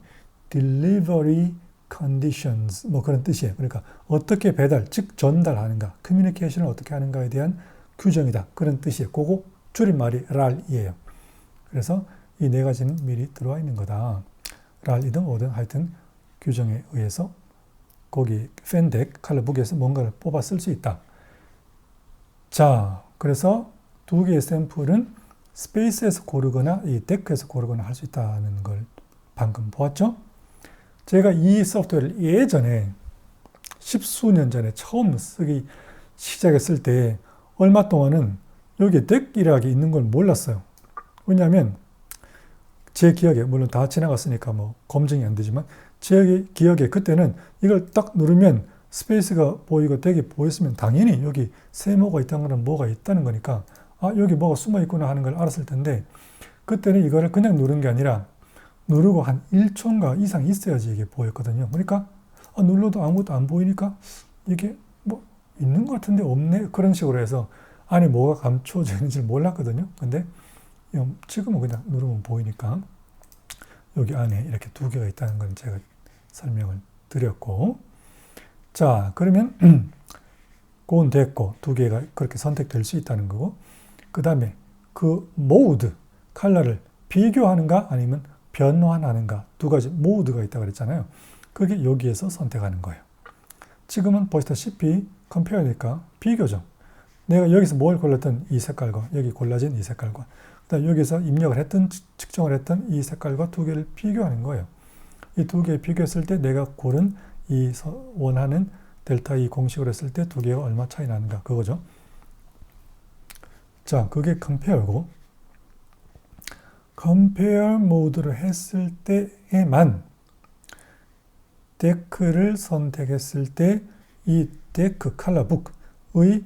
delivery conditions 뭐 그런 뜻이에요. 그러니까 어떻게 배달, 즉 전달하는가, 커뮤니케이션을 어떻게 하는가에 대한 규정이다. 그런 뜻이에요. 그거 줄임말이 RAL이에요. 그래서 이 네 가지는 미리 들어와 있는 거다. RAL이든 뭐든 하여튼 규정에 의해서 거기 펜덱, 칼라북에서 뭔가를 뽑아 쓸 수 있다. 자, 그래서 두 개의 샘플은 스페이스에서 고르거나 이 데크에서 고르거나 할 수 있다는 걸 방금 보았죠? 제가 이 소프트웨어를 예전에 십수년 전에 처음 쓰기 시작했을 때 얼마 동안은 여기에 덱이라는 게 있는 걸 몰랐어요. 왜냐하면 제 기억에 물론 다 지나갔으니까 뭐 검증이 안 되지만 제 기억에 그때는 이걸 딱 누르면 스페이스가 보이고 덱이 보였으면 당연히 여기 세모가 있다는 건 뭐가 있다는 거니까 여기 뭐가 숨어 있구나 하는 걸 알았을 텐데 그때는 이거를 그냥 누른 게 아니라 누르고 한 1초인가 이상 있어야지 이게 보였거든요. 그러니까 눌러도 아무것도 안 보이니까 이게 뭐 있는 것 같은데 없네 그런 식으로 해서 안에 뭐가 감춰져 있는지 몰랐거든요. 근데 지금은 그냥 누르면 보이니까 여기 안에 이렇게 두 개가 있다는 건 제가 설명을 드렸고 자 그러면 그건 됐고 두 개가 그렇게 선택될 수 있다는 거고 그 다음에 그 모드 컬러를 비교하는가 아니면 변환하는가 두 가지 모드가 있다고 그랬잖아요. 그게 여기에서 선택하는 거예요. 지금은 보시다시피 컴페어니까 비교죠. 내가 여기서 뭘 골랐던 이 색깔과 여기 골라진 이 색깔과 그다음 여기서 입력을 했던 측정을 했던 이 색깔과 두 개를 비교하는 거예요. 이 두 개 비교했을 때 내가 고른 이 원하는 델타 E 공식으로 했을 때 두 개가 얼마 차이 나는가 그거죠. 자, 그게 컴페어고 컴페어 모드를 했을 때에만 데크를 선택했을 때 이 데크 컬러북의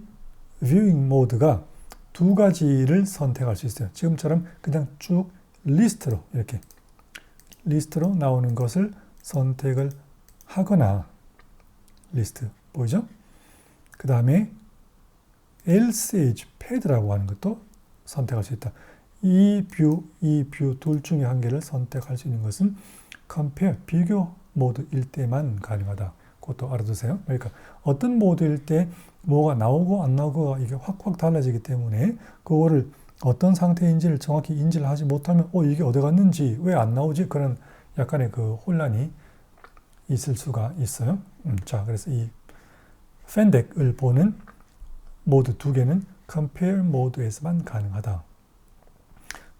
뷰잉 모드가 두 가지를 선택할 수 있어요. 지금처럼 그냥 쭉 리스트로 이렇게 리스트로 나오는 것을 선택을 하거나 리스트 보이죠? 그 다음에 L-Sage 패드라고 하는 것도 선택할 수 있다. 이 뷰 둘 중에 한 개를 선택할 수 있는 것은 compare, 비교 모드일 때만 가능하다. 그것도 알아두세요. 그러니까 어떤 모드일 때 뭐가 나오고 안 나오고가 이게 확 달라지기 때문에 그거를 어떤 상태인지를 정확히 인지를 하지 못하면 이게 어디 갔는지 왜 안 나오지? 그런 약간의 그 혼란이 있을 수가 있어요. 자, 그래서 이 펜덱을 보는 모드 두 개는 compare 모드에서만 가능하다.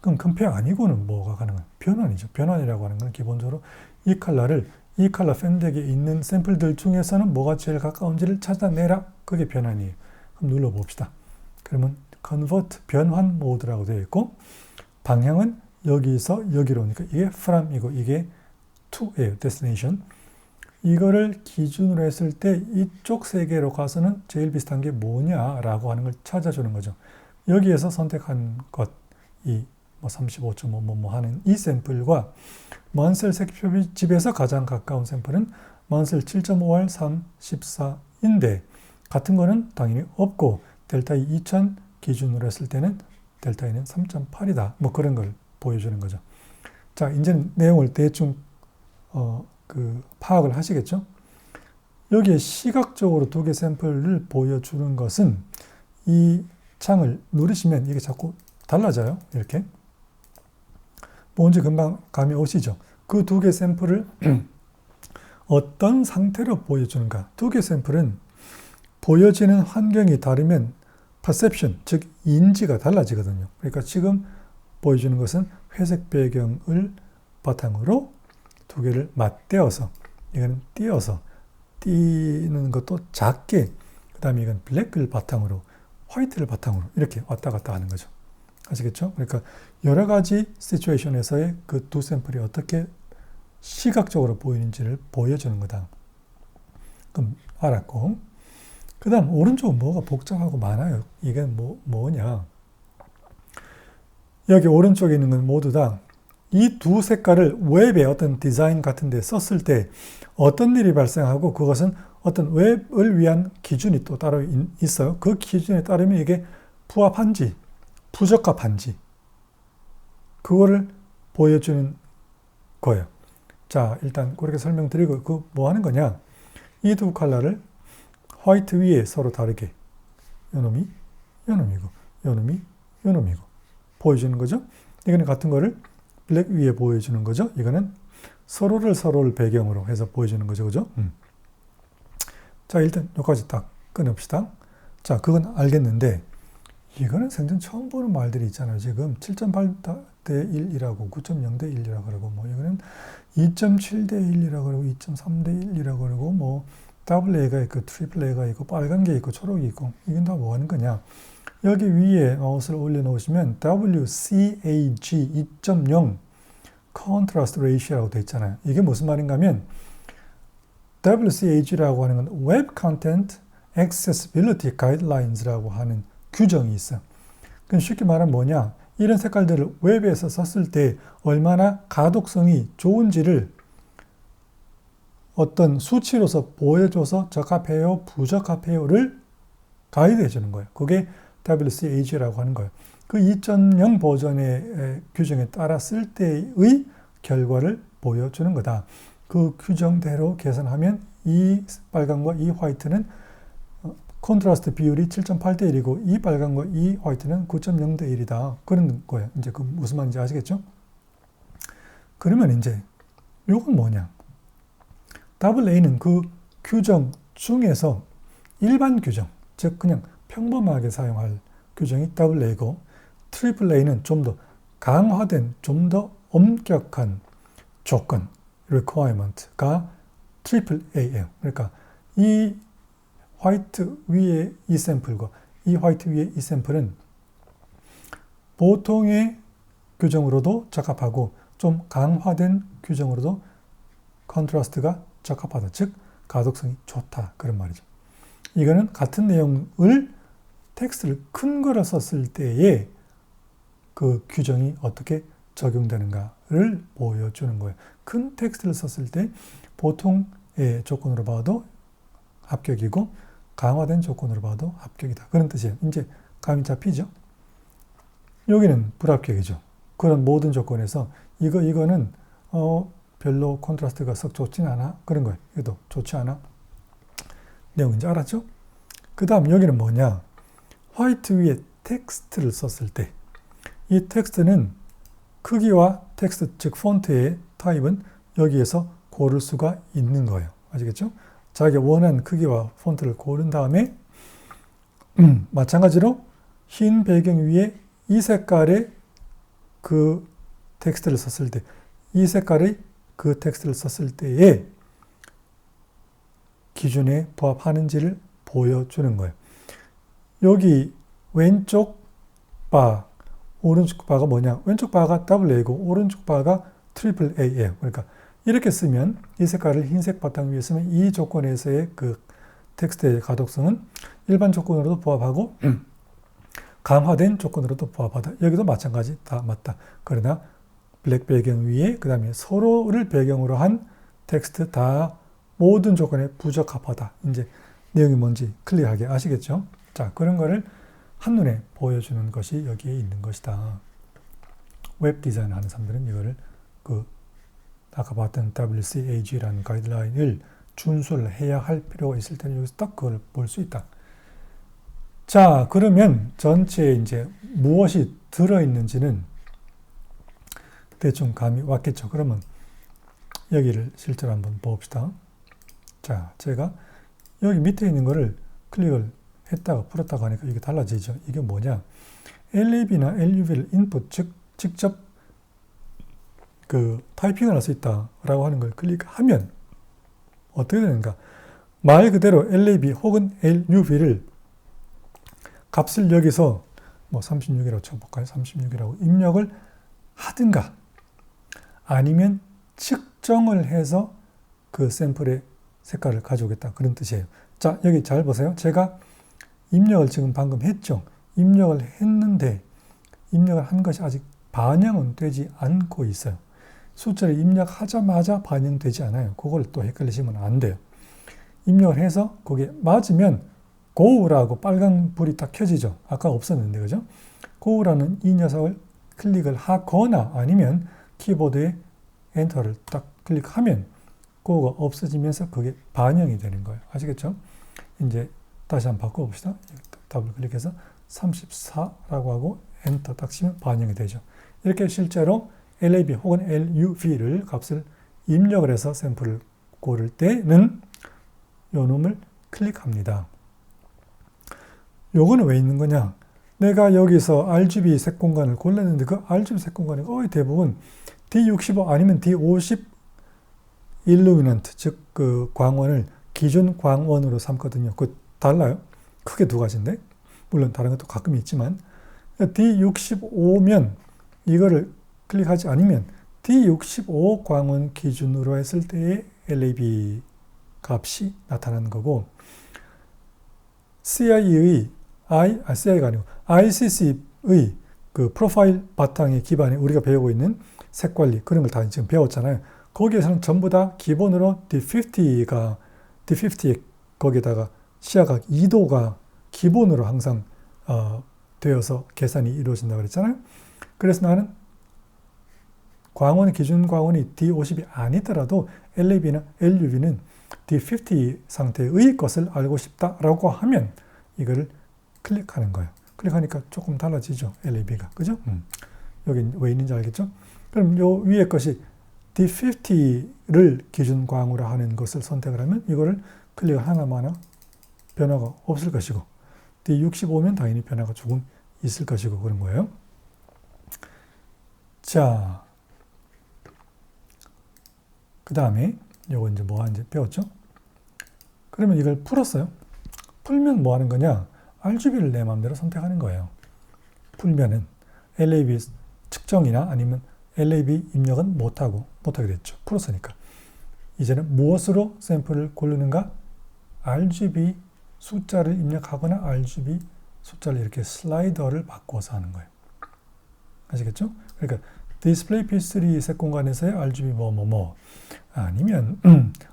그럼 compare 아니고는 뭐가 가능한? 변환이죠. 변환이라고 하는 건 기본적으로 이 컬러 펜덱에 있는 샘플들 중에서는 뭐가 제일 가까운지를 찾아내라. 그게 변환이에요. 그럼 눌러봅시다. 그러면 convert 변환 모드라고 되어 있고 방향은 여기서 여기로 오니까 이게 from이고 이게 to예요. destination. 이거를 기준으로 했을 때 이쪽 세 개로 가서는 제일 비슷한 게 뭐냐라고 하는 걸 찾아주는 거죠. 여기에서 선택한 것, 이 35.5 하는 이 샘플과 먼셀 색표집에서 가장 가까운 샘플은 먼셀 7.5R 3, 14인데 같은 거는 당연히 없고 델타 E 2000 기준으로 했을 때는 델타 E는 3.8이다. 뭐 그런 걸 보여주는 거죠. 자, 이제 내용을 대충 파악을 하시겠죠? 여기에 시각적으로 두 개 샘플을 보여주는 것은 이 창을 누르시면 이게 자꾸 달라져요. 이렇게. 뭔지 금방 감이 오시죠? 그 두 개 샘플을 어떤 상태로 보여주는가? 두 개 샘플은 보여지는 환경이 다르면 perception, 즉 인지가 달라지거든요. 그러니까 지금 보여주는 것은 회색 배경을 바탕으로 두 개를 맞대어서 이거는 띄어서 띄는 것도 작게 그 다음에 이건 블랙을 바탕으로 화이트를 바탕으로 이렇게 왔다 갔다 하는 거죠. 아시겠죠? 그러니까 여러 가지 시츄에이션에서의 그 두 샘플이 어떻게 시각적으로 보이는지를 보여주는 거다. 그럼 알았고. 그 다음 오른쪽은 뭐가 복잡하고 많아요. 이게 뭐냐. 여기 오른쪽에 있는 건 모두 다 이 두 색깔을 웹의 어떤 디자인 같은 데 썼을 때 어떤 일이 발생하고 그것은 어떤 웹을 위한 기준이 또 따로 있어요. 그 기준에 따르면 이게 부합한지 부적합한지 그거를 보여주는 거예요. 자, 일단 그렇게 설명드리고 그 뭐 하는 거냐. 이 두 컬러를 화이트 위에 서로 다르게 요놈이 요놈이고 요놈이 요놈이고 보여주는 거죠. 이거는 같은 거를 블랙 위에 보여주는 거죠. 이거는 서로를 배경으로 해서 보여주는 거죠. 그죠? 자, 일단 여기까지 딱 끊읍시다. 자, 그건 알겠는데 이거는 생전 처음 보는 말들이 있잖아요. 지금 7.8대 1이라고 9.0대 1이라고 그러고 뭐 이거는 2.7대 1이라고 그러고 2.3대 1이라고 그러고 뭐 더블 A가 있고 트리플 A가 있고 빨간 게 있고 초록이 있고 이건 다 뭐 하는 거냐. 여기 위에 마우스를 올려놓으시면 WCAG 2.0 Contrast Ratio라고 되어 있잖아요. 이게 무슨 말인가 하면 WCAG라고 하는 건 Web Content Accessibility Guidelines라고 하는 규정이 있어요. 그럼 쉽게 말하면 뭐냐. 이런 색깔들을 웹에서 썼을 때 얼마나 가독성이 좋은지를 어떤 수치로서 보여줘서 적합해요, 부적합해요를 가이드해 주는 거예요. 그게 WCAG라고 하는 거예요. 그 2.0 버전의 규정에 따라 쓸 때의 결과를 보여주는 거다. 그 규정대로 계산하면 이 빨간과 이 화이트는 콘트라스트 비율이 7.8대 1이고 이 빨간과 이 화이트는 9.0대 1이다. 그런 거예요. 이제 그 무슨 말인지 아시겠죠? 그러면 이제 이건 뭐냐? 더블 A는 그 규정 중에서 일반 규정, 즉 그냥 평범하게 사용할 규정이 더블 A고 트리플 A는 좀 더 강화된, 좀 더 엄격한 조건, requirement가 트리플 A예요. 그러니까 이 화이트 위에 이 샘플과 이 화이트 위에 이 샘플은 보통의 규정으로도 적합하고 좀 강화된 규정으로도 컨트라스트가 적합하다. 즉 가독성이 좋다. 그런 말이죠. 이거는 같은 내용을 텍스트를 큰 거를 썼을 때에 그 규정이 어떻게 적용되는가를 보여주는 거예요. 큰 텍스트를 썼을 때 보통의 조건으로 봐도 합격이고 강화된 조건으로 봐도 합격이다. 그런 뜻이에요. 이제 감이 잡히죠? 여기는 불합격이죠. 그런 모든 조건에서 이거는 별로 콘트라스트가 썩 좋진 않아. 그런 거예요. 이것도 좋지 않아. 내용인지 알았죠? 그 다음 여기는 뭐냐? 화이트 위에 텍스트를 썼을 때 이 텍스트는 크기와 텍스트, 즉 폰트의 타입은 여기에서 고를 수가 있는 거예요. 아시겠죠? 자기가 원하는 크기와 폰트를 고른 다음에 마찬가지로 흰 배경 위에 이 색깔의 그 텍스트를 썼을 때 이 색깔의 그 텍스트를 썼을 때에 기준에 부합하는지를 보여주는 거예요. 여기 왼쪽 바, 오른쪽 바가 뭐냐? 왼쪽 바가 더블 A고 오른쪽 바가 트리플 A예요. 그러니까 이렇게 쓰면 이 색깔을 흰색 바탕 위에 쓰면 이 조건에서의 그 텍스트의 가독성은 일반 조건으로도 부합하고 강화된 조건으로도 부합하다. 여기도 마찬가지 다 맞다. 그러나 블랙 배경 위에 그 다음에 서로를 배경으로 한 텍스트 다 모든 조건에 부적합하다. 이제 내용이 뭔지 클리어하게 아시겠죠? 자, 그런 거를 한눈에 보여주는 것이 여기에 있는 것이다. 웹 디자인 하는 사람들은 이거를 아까 봤던 WCAG라는 가이드라인을 준수를 해야 할 필요가 있을 때는 여기서 딱 그걸 볼 수 있다. 자, 그러면 전체에 이제 무엇이 들어있는지는 대충 감이 왔겠죠. 그러면 여기를 실제로 한번 봅시다. 자, 제가 여기 밑에 있는 거를 클릭을 했다가 풀었다가 하니까 이게 달라지죠. 이게 뭐냐? LAB나 LUV를 인풋, 즉 직접 타이핑을 할 수 있다라고 하는 걸 클릭하면 어떻게 되는가? 말 그대로 LAB 혹은 LUV를 값을 여기서 뭐 36이라고 쳐볼까요? 36이라고 입력을 하든가 아니면 측정을 해서 그 샘플의 색깔을 가져오겠다. 그런 뜻이에요. 자, 여기 잘 보세요. 제가 입력을 지금 방금 했죠. 입력을 했는데 입력을 한 것이 아직 반영은 되지 않고 있어요. 숫자를 입력하자마자 반영되지 않아요. 그걸 또 헷갈리시면 안 돼요. 입력을 해서 거기에 맞으면 고라고 빨간 불이 딱 켜지죠. 아까 없었는데, 그죠? 고라는 이 녀석을 클릭을 하거나 아니면 키보드에 엔터를 딱 클릭하면 고가 없어지면서 그게 반영이 되는 거예요. 아시겠죠? 이제 다시 한번 바꿔봅시다. 더블 클릭해서 34라고 하고 엔터 딱 치면 반영이 되죠. 이렇게 실제로 LAB 혹은 LUV를 값을 입력을 해서 샘플을 고를 때는 요 놈을 클릭합니다. 요거는 왜 있는 거냐? 내가 여기서 RGB 색 공간을 골랐는데 그 RGB 색 공간이 거의 대부분 D65 아니면 D50 일루미넌트, 즉 그 광원을 기준 광원으로 삼거든요. 그 달라요. 크게 두 가지인데 물론 다른 것도 가끔 있지만 D65면 이거를 클릭하지 않으면 D65 광원 기준으로 했을 때의 LAB 값이 나타나는 거고 CI의 CI가 아니고 ICC의 그 프로파일 바탕에 기반에 우리가 배우고 있는 색 관리 그런 걸 다 지금 배웠잖아요. 거기에서는 전부 다 기본으로 D50에 거기다가 시야각 2도가 기본으로 항상 되어서 계산이 이루어진다고 그랬잖아요. 그래서 나는 광원 기준 광원이 D50이 아니더라도 LAB나 LUV는 D50 상태의 것을 알고 싶다라고 하면 이거를 클릭하는 거예요. 클릭하니까 조금 달라지죠. LAB가. 그죠? 여기 왜 있는지 알겠죠? 그럼 요 위에 것이 D50를 기준 광으로 하는 것을 선택을 하면 이거를 클릭 하나마나 변화가 없을 것이고 D65면 당연히 변화가 조금 있을 것이고 그런 거예요. 자, 그 다음에 요거 이제 뭐 하는지 배웠죠? 그러면 이걸 풀었어요. 풀면 뭐 하는 거냐? RGB를 내 마음대로 선택하는 거예요. 풀면은 LAB 측정이나 아니면 LAB 입력은 못하게 됐죠. 풀었으니까. 이제는 무엇으로 샘플을 고르는가? RGB 숫자를 입력하거나 RGB 숫자를 이렇게 슬라이더를 바꿔서 하는 거예요. 아시겠죠? 그러니까 디스플레이 P3 색 공간에서의 RGB 뭐뭐뭐 아니면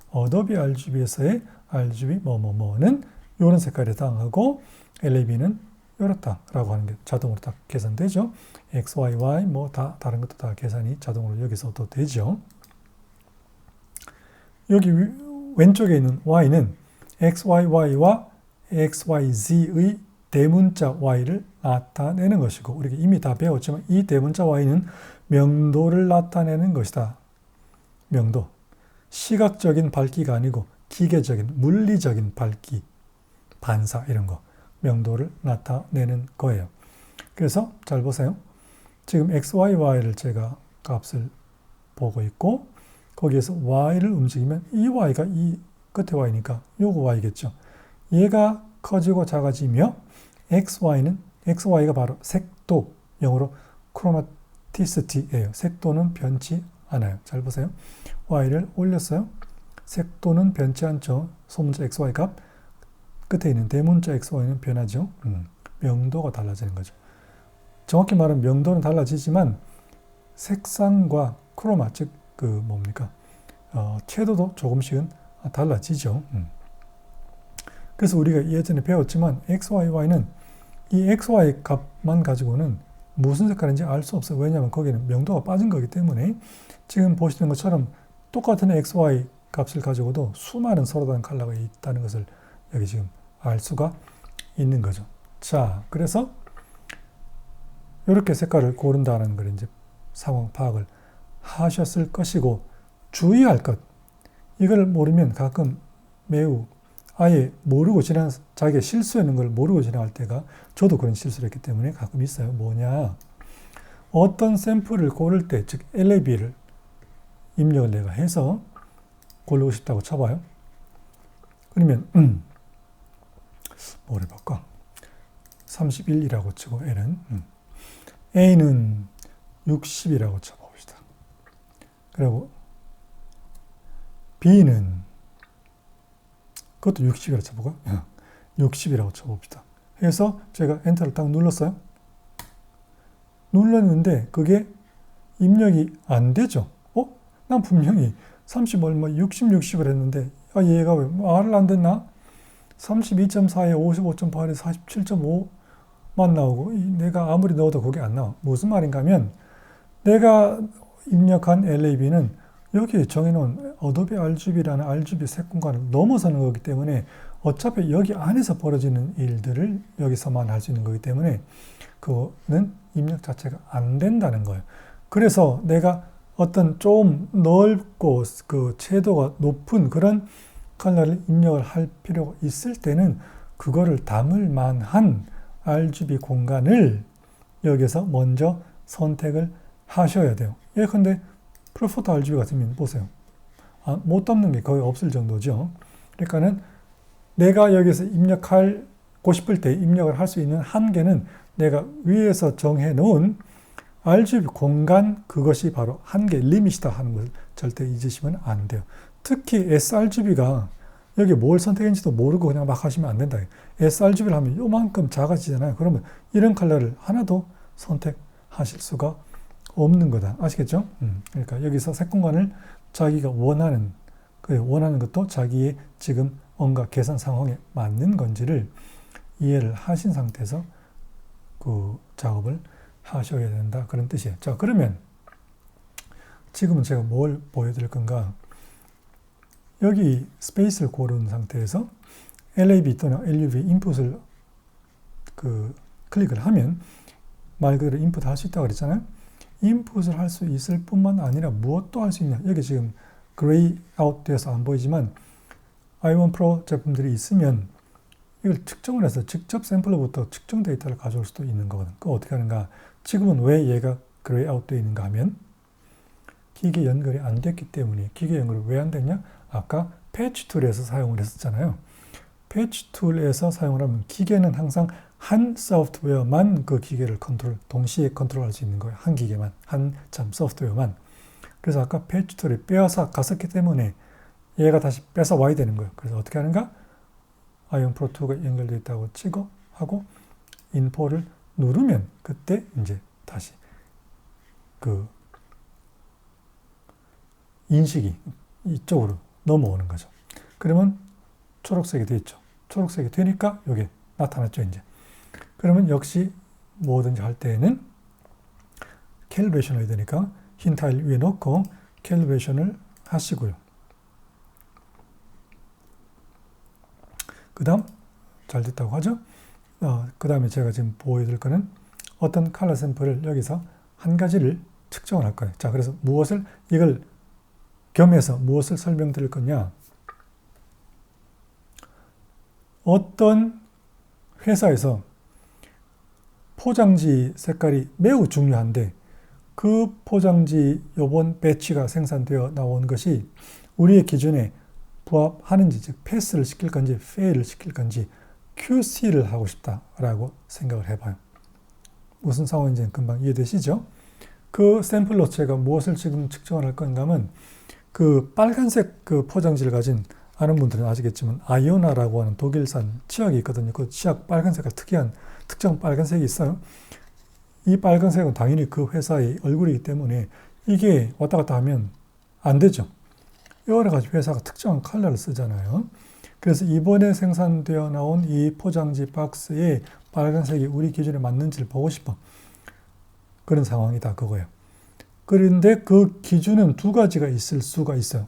어도비 RGB에서의 RGB 뭐뭐뭐는 이런 색깔에 해당하고 LAB는 이렇다라고 하는 게 자동으로 딱 계산되죠. X, Y, Y 뭐 다 다른 것도 다 계산이 자동으로 여기서도 되죠. 여기 왼쪽에 있는 Y는 XYY와 XYZ의 대문자 Y를 나타내는 것이고 우리가 이미 다 배웠지만 이 대문자 Y는 명도를 나타내는 것이다. 명도. 시각적인 밝기가 아니고 기계적인 물리적인 밝기, 반사 이런 거. 명도를 나타내는 거예요. 그래서 잘 보세요. 지금 XYY를 제가 값을 보고 있고 거기에서 Y를 움직이면 이 Y가 이 끝에 Y니까 요거 Y겠죠. 얘가 커지고 작아지며 XY가 바로 색도, 영어로 크로마티시티예요. 색도는 변치 않아요. 잘 보세요. Y를 올렸어요. 색도는 변치 않죠. 소문자 XY 값. 끝에 있는 대문자 XY는 변하죠. 명도가 달라지는 거죠. 정확히 말하면 명도는 달라지지만 색상과 크로마, 즉 그 뭡니까? 채도도 조금씩은 달라지죠. 그래서 우리가 예전에 배웠지만 XYY는 이 XY 값만 가지고는 무슨 색깔인지 알 수 없어요. 왜냐하면 거기는 명도가 빠진 거기 때문에 지금 보시는 것처럼 똑같은 XY 값을 가지고도 수많은 서로 다른 컬러가 있다는 것을 여기 지금 알 수가 있는 거죠. 자, 그래서 이렇게 색깔을 고른다는 걸 이제 상황 파악을 하셨을 것이고 주의할 것. 이걸 모르면 가끔 매우 아예 모르고 자기가 실수하는 걸 모르고 지나갈 때가 저도 그런 실수를 했기 때문에 가끔 있어요. 뭐냐? 어떤 샘플을 고를 때, 즉 LAB를 입력을 내가 해서 고르고 싶다고 쳐봐요. 그러면 뭘 해볼까? 31이라고 치고 L은 A는 60이라고 쳐봅시다. 그리고 B는 그것도 60이라고 쳐보고 60이라고 쳐봅시다. 해서 제가 엔터를 딱 눌렀어요. 눌렀는데 그게 입력이 안 되죠. 난 분명히 30 얼마 60을 했는데 얘가 왜 말을 안 됐나? 32.4에 55.8에 47.5만 나오고 내가 아무리 넣어도 그게 안 나와. 무슨 말인가 하면 내가 입력한 LAB는 여기 정해놓은 어도비 RGB라는 RGB 색 공간을 넘어서는 거기 때문에 어차피 여기 안에서 벌어지는 일들을 여기서만 할 수 있는 거기 때문에 그거는 입력 자체가 안 된다는 거예요. 그래서 내가 어떤 좀 넓고 그 채도가 높은 그런 컬러를 입력을 할 필요가 있을 때는 그거를 담을 만한 RGB 공간을 여기서 먼저 선택을 하셔야 돼요. 예컨대 프로포터 RGB 같으면 보세요. 못 담는 게 거의 없을 정도죠. 그러니까는 내가 여기서 입력하고 싶을 때 입력을 할 수 있는 한계는 내가 위에서 정해 놓은 RGB 공간 그것이 바로 한계 리밋이다 하는 것을 절대 잊으시면 안 돼요. 특히 sRGB가 여기 뭘 선택했는지도 모르고 그냥 막 하시면 안 된다. sRGB를 하면 요만큼 작아지잖아요. 그러면 이런 컬러를 하나도 선택하실 수가 없는 거다. 아시겠죠? 그러니까 여기서 색 공간을 자기가 원하는 것도 자기의 지금 뭔가 계산 상황에 맞는 건지를 이해를 하신 상태에서 그 작업을 하셔야 된다. 그런 뜻이에요. 자, 그러면 지금은 제가 뭘 보여드릴 건가? 여기 스페이스를 고른 상태에서 LAB 또는 LUV 인풋을 클릭을 하면 말 그대로 인풋 할 수 있다고 그랬잖아요. 인풋을 할 수 있을 뿐만 아니라 무엇도 할 수 있냐. 여기 지금 그레이 아웃 돼서 안 보이지만 i1 프로 제품들이 있으면 이걸 측정을 해서 직접 샘플로부터 측정 데이터를 가져올 수도 있는 거거든. 그거 어떻게 하는가? 지금은 왜 얘가 그레이 아웃 되어 있는가 하면 기계 연결이 안 됐기 때문에. 기계 연결이 왜 안 됐냐? 아까 패치 툴에서 사용을 했었잖아요. 패치 툴에서 사용을 하면 기계는 항상 한 소프트웨어만 그 기계를 동시에 컨트롤할 수 있는 거예요. 한 기계만, 한 소프트웨어만. 그래서 아까 패치 툴이 빼앗아 갔었기 때문에 얘가 다시 뺏어 와야 되는 거예요. 그래서 어떻게 하는가? i1 프로 2가 연결되어 있다고 찍어 하고 인포를 누르면 그때 이제 다시 그 인식이 이쪽으로 넘어오는 거죠. 그러면 초록색이 되어 있죠. 초록색이 되니까 여기 나타났죠, 이제. 그러면 역시 뭐든지 할 때에는 캘리브레이션을 해야 되니까 흰 타일 위에 놓고 캘리브레이션을 하시고요. 그 다음 잘 됐다고 하죠. 그 다음에 제가 지금 보여드릴 거는 어떤 컬러 샘플을 여기서 한 가지를 측정을 할 거예요. 자, 그래서 이걸 겸해서 무엇을 설명드릴 거냐. 어떤 회사에서 포장지 색깔이 매우 중요한데 그 포장지 요번 배치가 생산되어 나온 것이 우리의 기준에 부합하는지, 즉 패스를 시킬 건지 페일을 시킬 건지 QC를 하고 싶다라고 생각을 해봐요. 무슨 상황인지는 금방 이해되시죠? 그 샘플로 제가 무엇을 지금 측정을 할 건가 하면 그 빨간색 그 포장지를 가진 아는 분들은 아시겠지만 아이오나라고 하는 독일산 치약이 있거든요. 그 치약 빨간색과 특이한 특정 빨간색이 있어요. 이 빨간색은 당연히 그 회사의 얼굴이기 때문에 이게 왔다 갔다 하면 안 되죠. 여러 가지 회사가 특정한 컬러를 쓰잖아요. 그래서 이번에 생산되어 나온 이 포장지 박스에 빨간색이 우리 기준에 맞는지를 보고 싶어. 그런 상황이다 그거예요. 그런데 그 기준은 두 가지가 있을 수가 있어요.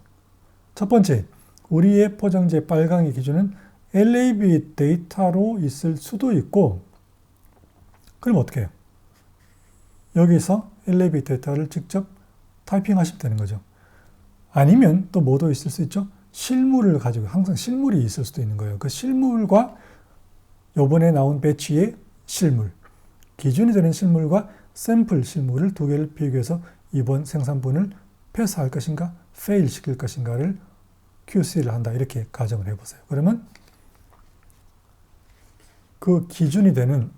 첫 번째, 우리의 포장지의 빨강의 기준은 LAB 데이터로 있을 수도 있고, 그럼 어떻게 해요? 여기서 LAB 데이터를 직접 타이핑하시면 되는 거죠. 아니면 또 뭐도 있을 수 있죠? 실물을 가지고 항상 실물이 있을 수도 있는 거예요. 그 실물과 요번에 나온 배치의 실물, 기준이 되는 실물과 샘플 실물을 두 개를 비교해서 이번 생산분을 패스할 것인가, 페일 시킬 것인가를 QC를 한다. 이렇게 가정을 해보세요. 그러면 그 기준이 되는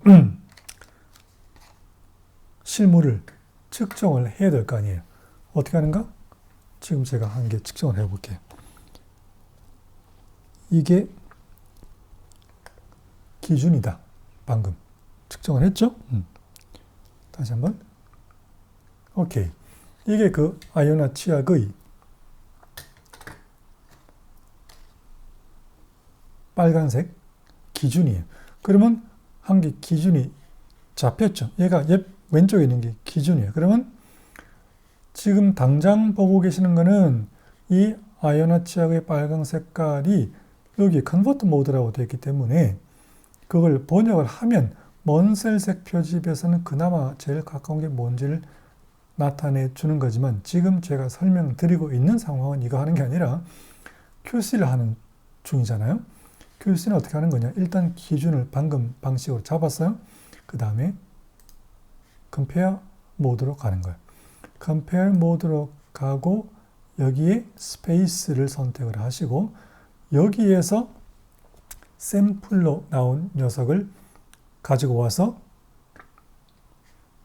실물을 측정을 해야 될 거 아니에요. 어떻게 하는가? 지금 제가 한 개 측정을 해볼게요. 이게 기준이다. 방금 측정을 했죠? 다시 한번. 오케이. 이게 그 아이오나 치약의 빨간색 기준이에요. 그러면 한 개 기준이 잡혔죠. 얘가 옆 왼쪽에 있는 게 기준이에요. 그러면 지금 당장 보고 계시는 거는 이 아이오나 치약의 빨간 색깔이 여기 컨버트 모드라고 되어 있기 때문에 그걸 번역을 하면 먼셀색 표집에서는 그나마 제일 가까운 게 뭔지를 나타내 주는 거지만 지금 제가 설명드리고 있는 상황은 이거 하는 게 아니라 QC를 하는 중이잖아요. QC는 어떻게 하는 거냐? 일단 기준을 방금 방식으로 잡았어요. 그 다음에 Compare 모드로 가는 거예요. Compare 모드로 가고 여기에 스페이스를 선택을 하시고 여기에서 샘플로 나온 녀석을 가지고 와서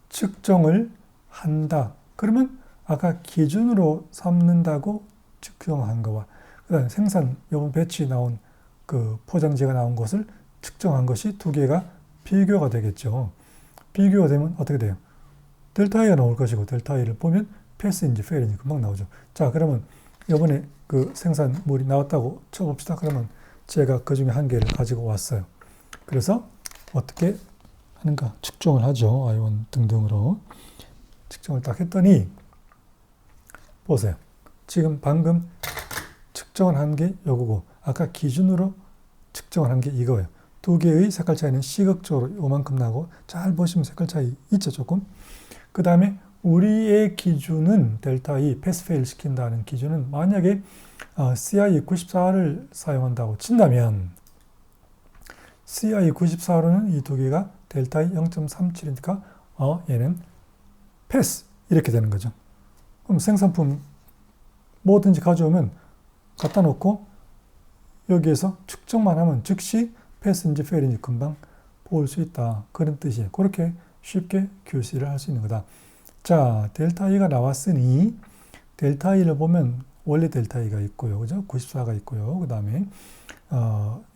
측정을 한다. 그러면 아까 기준으로 삼는다고 측정한 거와 그다음에 생산 요번 배치 나온 그 포장지가 나온 것을 측정한 것이 두 개가 비교가 되겠죠. 비교가 되면 어떻게 돼요? 델타 I가 나올 것이고 델타 I를 보면 패스인지 페일인지 금방 나오죠. 자, 그러면 이번에 그 생산물이 나왔다고 쳐봅시다. 그러면 제가 그 중에 한 개를 가지고 왔어요. 그래서 어떻게 하는가? 측정을 하죠. I1 등등으로. 측정을 딱 했더니 보세요. 지금 방금 측정을 한 게 요거고 아까 기준으로 측정을 한 게 이거예요. 두 개의 색깔 차이는 시각적으로 요만큼 나고 잘 보시면 색깔 차이 있죠, 조금. 그 다음에 우리의 기준은 델타 E, 패스페일 시킨다는 기준은 만약에 CI94를 사용한다고 친다면 CI94로는 이 두 개가 델타 E 0.37이니까 얘는 패스 이렇게 되는 거죠. 그럼 생산품 뭐든지 가져오면 갖다 놓고 여기에서 측정만 하면 즉시 패스인지 페일인지 금방 볼 수 있다. 그런 뜻이에요. 그렇게 쉽게 QC를 할 수 있는 거다. 자, 델타 E가 나왔으니 델타 E를 보면 원래 델타 E가 있고요. 그죠? 94가 있고요. 그 다음에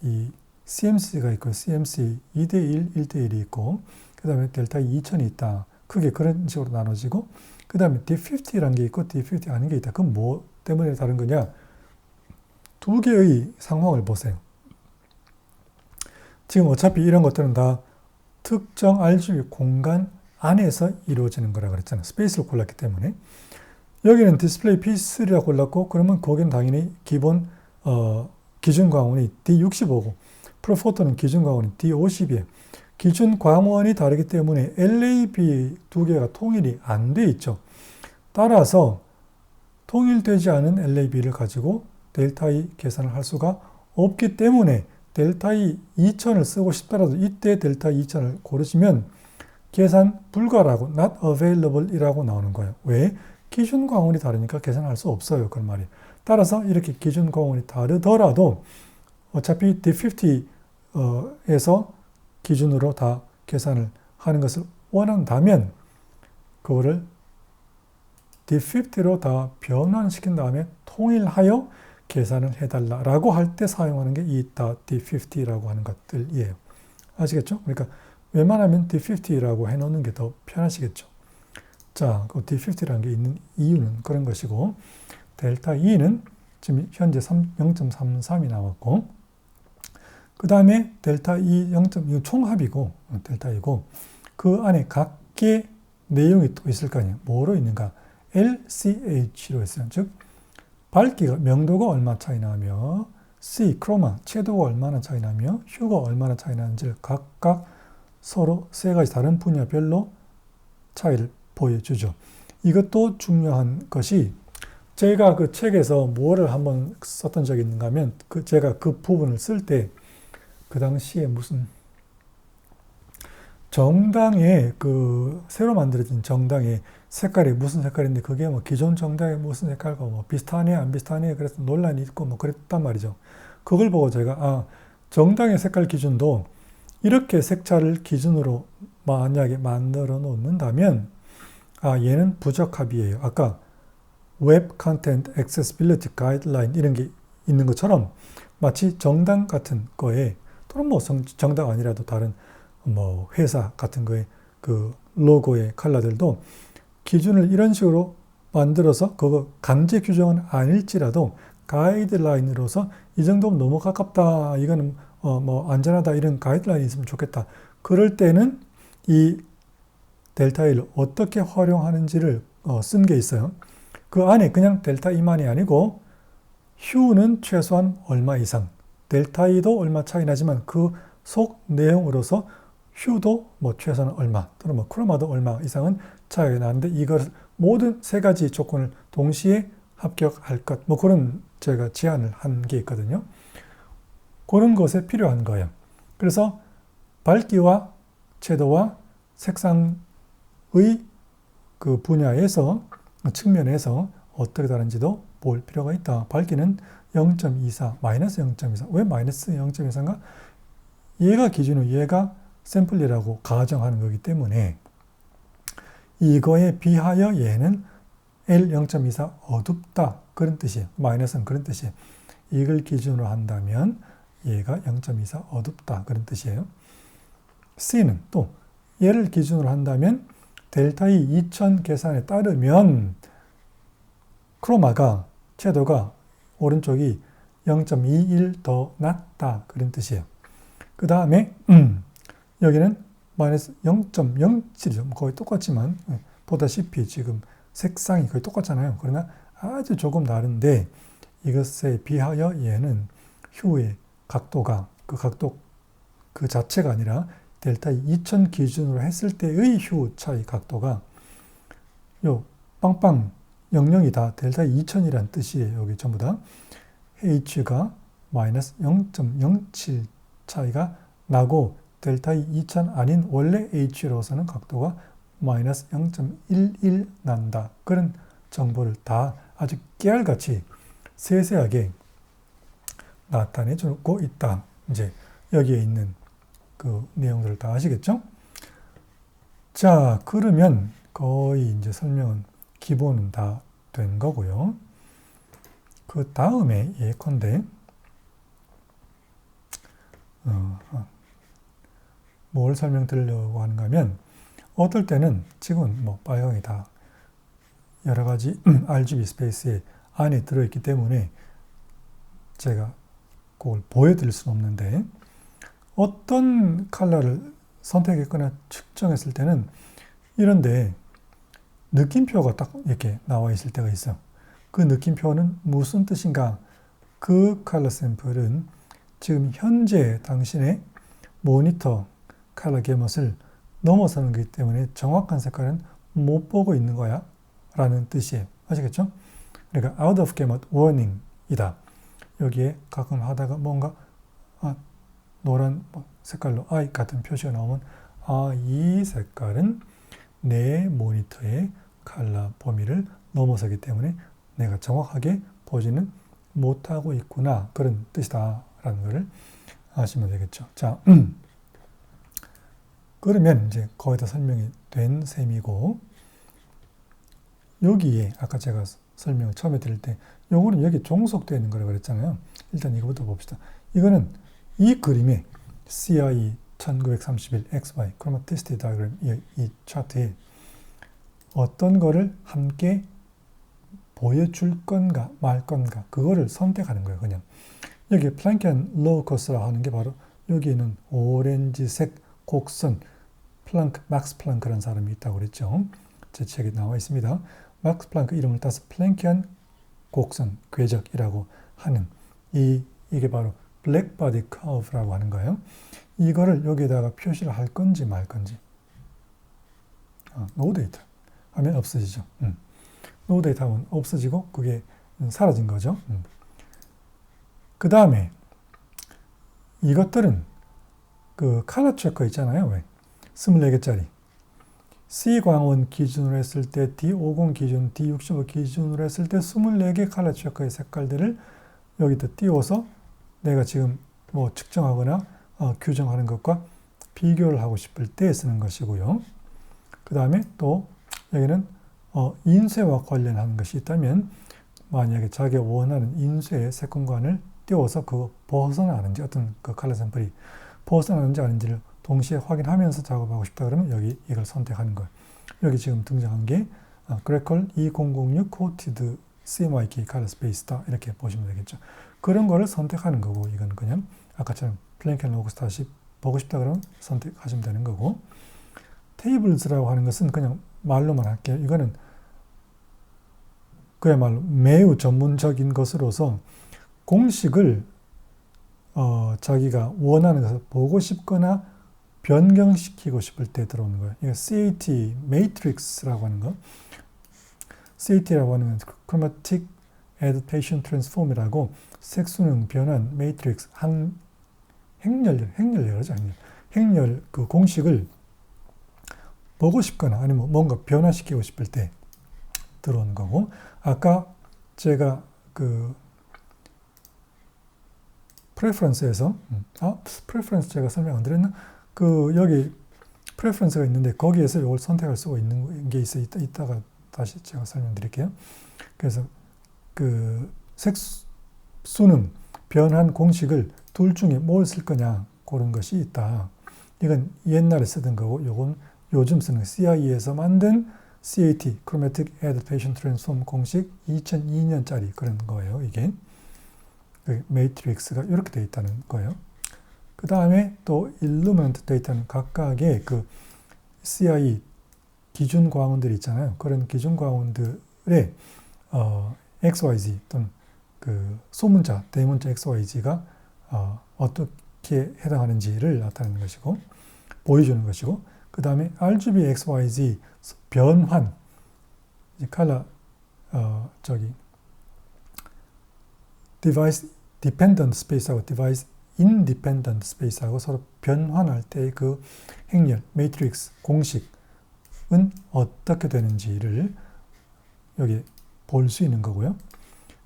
이 CMC가 있고요. CMC 2대1, 1대1이 있고 그 다음에 델타 E 2000이 있다. 크게 그런 식으로 나눠지고 그 다음에 D50라는 게 있고 D50 아닌 게 있다. 그건 뭐 때문에 다른 거냐? 두 개의 상황을 보세요. 지금 어차피 이런 것들은 다 특정 RGB 공간 안에서 이루어지는 거라 그랬잖아요. 스페이스를 골랐기 때문에. 여기는 디스플레이 P3라고 골랐고 그러면 거기는 당연히 기본 기준 광원이 D65고 프로포토는 기준 광원이 D50이에요. 기준 광원이 다르기 때문에 LAB 두 개가 통일이 안 돼 있죠. 따라서 통일되지 않은 LAB를 가지고 델타 E 계산을 할 수가 없기 때문에 델타 E 2000을 쓰고 싶더라도 이때 델타 E 2000을 고르시면 계산 불가라고 not available 이라고 나오는 거예요. 왜? 기준 광원이 다르니까 계산할 수 없어요. 그런 말이에요. 따라서 이렇게 기준 광원이 다르더라도 어차피 D50에서 기준으로 다 계산을 하는 것을 원한다면 그거를 D50로 다 변환시킨 다음에 통일하여 계산을 해달라라고 할 때 사용하는 게 이 .D50라고 하는 것들이에요. 아시겠죠? 그러니까 웬만하면 D50라고 해놓는 게 더 편하시겠죠. 자, 그 D50라는 게 있는 이유는 그런 것이고 델타 E는 지금 현재 0.33이 나왔고 그 다음에 델타 E 0. 이거 총합이고 델타 E고 그 안에 각계 내용이 또 있을 거 아니에요. 뭐로 있는가? LCH로 했어요. 즉 밝기가 명도가 얼마 차이 나며 C, 크로마, 채도가 얼마나 차이 나며 휴가 얼마나 차이 나는지를 각각 서로 세 가지 다른 분야별로 차이를 보여주죠. 이것도 중요한 것이 제가 그 책에서 뭐를 한번 썼던 적이 있는가 하면 제가 그 부분을 쓸 때 그 당시에 무슨 정당의 그 새로 만들어진 정당의 색깔이 무슨 색깔인데 그게 뭐 기존 정당의 무슨 색깔과 뭐 비슷하네 안 비슷하네 그래서 논란이 있고 뭐 그랬단 말이죠. 그걸 보고 제가 정당의 색깔 기준도 이렇게 색차를 기준으로 만약에 만들어 놓는다면 얘는 부적합이에요. 아까 웹 컨텐트 액세시빌리티 가이드라인 이런 게 있는 것처럼 마치 정당 같은 거에 또는 뭐 정당 아니라도 다른 뭐 회사 같은 거에 그 로고의 컬러들도 기준을 이런 식으로 만들어서 그거 강제 규정은 아닐지라도 가이드라인으로서 이 정도면 너무 가깝다, 이거는 뭐 안전하다, 이런 가이드라인이 있으면 좋겠다. 그럴 때는 이 델타 E를 어떻게 활용하는지를 쓴 게 있어요. 그 안에 그냥 델타 E만이 아니고 휴는 최소한 얼마 이상, 델타 E도 얼마 차이 나지만 그 속 내용으로서 휴도 뭐 최소한 얼마 또는 뭐 크로마도 얼마 이상은 차이가 나는데 이걸 모든 세 가지 조건을 동시에 합격할 것, 뭐 그런 제가 제안을 한 게 있거든요. 그런 것에 필요한 거예요. 그래서 밝기와 채도와 색상의 그 분야에서 측면에서 어떻게 다른지도 볼 필요가 있다. 밝기는 0.24, 마이너스 0.24. 왜 마이너스 0.24인가? 얘가 기준으로 얘가 샘플이라고 가정하는 거기 때문에 이거에 비하여 얘는 L0.24 어둡다, 그런 뜻이에요. 마이너스는 그런 뜻이에요. 이걸 기준으로 한다면 얘가 0.24 어둡다, 그런 뜻이에요. C는 또 얘를 기준으로 한다면 델타 E 2000 계산에 따르면 크로마가, 채도가 오른쪽이 0.21 더 낮다, 그런 뜻이에요. 그 다음에 여기는 마이너스 0.07이죠. 거의 똑같지만 보다시피 지금 색상이 거의 똑같잖아요. 그러나 아주 조금 다른데 이것에 비하여 얘는 휴의 각도가, 그 각도 그 자체가 아니라 델타 2000 기준으로 했을 때의 휴 차이 각도가 요 빵빵 00이 다 델타 2000이란 뜻이에요. 여기 전부 다 H가 마이너스 0.07 차이가 나고 델타 2000 아닌 원래 H로서는 각도가 마이너스 0.11 난다. 그런 정보를 다 아주 깨알같이 세세하게 나타내 주고 있다. 이제 여기에 있는 그 내용들을 다 아시겠죠? 자, 그러면 거의 이제 설명은 기본은 다 된 거고요. 그 다음에 예컨대 뭘 설명드리려고 하는가 하면 어떨 때는 지금 뭐 빨강이 다 여러 가지 RGB 스페이스 안에 들어있기 때문에 제가 그걸 보여드릴 수는 없는데 어떤 컬러를 선택했거나 측정했을 때는 이런데 느낌표가 딱 이렇게 나와 있을 때가 있어요. 그 느낌표는 무슨 뜻인가? 그 컬러 샘플은 지금 현재 당신의 모니터 컬러 게못을 넘어서는 거기 때문에 정확한 색깔은 못 보고 있는 거야 라는 뜻이에요. 아시겠죠? 그러니까 out of gamut warning 이다. 여기에 가끔 하다가 뭔가 노란 색깔로 I 같은 표시가 나오면 이 색깔은 내 모니터의 컬러 범위를 넘어서기 때문에 내가 정확하게 보지는 못하고 있구나, 그런 뜻이다 라는 것을 아시면 되겠죠. 자, 그러면 이제 거의 다 설명이 된 셈이고, 여기에 아까 제가 설명을 처음에 드릴 때 요거는 여기 종속되어 있는 거라고 그랬잖아요. 일단 이거부터 봅시다. 이거는 이 그림에 CI 1931 XY 크로마티시티 다이어그램 이 차트에 어떤 거를 함께 보여줄 건가 말 건가 그거를 선택하는 거예요. 그냥 여기 플랭크 앤 로우커스라 하는 게 바로 여기 있는 오렌지색 곡선 막스 플랑크라는 사람이 있다고 그랬죠. 제 책에 나와 있습니다. 막스 플랑크 이름을 따서 플랭크 앤 곡선 궤적이라고 하는 이게 바로 블랙바디 커브라고 하는 거예요. 이거를 여기에다가 표시를 할 건지 말 건지. 노 데이터 하면 없어지죠. 노 데이터 하면 없어지고 그게 사라진 거죠. 그 다음에 이것들은 그 컬러 체커 있잖아요. 왜? 24개짜리. C광원 기준으로 했을 때, D50 기준, D65 기준으로 했을 때 24개 컬러 체커의 색깔들을 여기다 띄워서 내가 지금 뭐 측정하거나 규정하는 것과 비교를 하고 싶을 때 쓰는 것이고요. 그 다음에 또 여기는 인쇄와 관련한 것이 있다면 만약에 자기가 원하는 인쇄의 색공간을 띄워서 그거 벗어나는지 어떤 그 컬러 샘플이 벗어나는지 아닌지를 동시에 확인하면서 작업하고 싶다 그러면 여기 이걸 선택하는 거예요. 여기 지금 등장한 게 그래컬 2006 코티드 CMYK 컬러 스페이스다 이렇게 보시면 되겠죠. 그런 거를 선택하는 거고 이건 그냥 아까처럼 플랭크 앤 로그스 다시 보고 싶다 그러면 선택하시면 되는 거고 테이블즈라고 하는 것은 그냥 말로만 할게요. 이거는 그야말로 매우 전문적인 것으로서 공식을 자기가 원하는 것을 보고 싶거나 변경시키고 싶을 때 들어오는 거예요. 이거 CAT 매트릭스라고 하는 거. CAT라고 하는 건 Chromatic Adaptation Transform이라고 색수능 변환 매트릭스 행렬 그 공식을 보고 싶거나 아니면 뭔가 변화시키고 싶을 때 들어오는 거고 아까 제가 그 프레퍼런스에서 프레퍼런스 제가 설명 안 드렸나? 그 여기 프레퍼런스가 있는데 거기에서 이걸 선택할 수가 있는 게 이따가 다시 제가 설명드릴게요. 그래서 그 색수능 변환 공식을 둘 중에 뭘 쓸 거냐 그런 것이 있다. 이건 옛날에 쓰던 거고 요건 요즘 쓰는 CIE에서 만든 CAT Chromatic Adaptation Transform 공식 2002년짜리 그런 거예요. 이게 그 매트릭스가 이렇게 되어 있다는 거예요. 그 다음에 또 일루미넌트 데이터는 각각의 그 CIE 기준 광원들이 있잖아요. 그런 기준 광원들의 XYZ 또는 그 소문자, 대문자 XYZ가 어떻게 해당하는지를 나타내는 것이고 보여주는 것이고 그 다음에 RGB XYZ 변환 컬러 디바이스 디펜던트 스페이스하고 디바이스 인디펜던트 스페이스하고 서로 변환할 때 그 행렬 매트릭스 공식은 어떻게 되는지를 여기 볼 수 있는 거고요.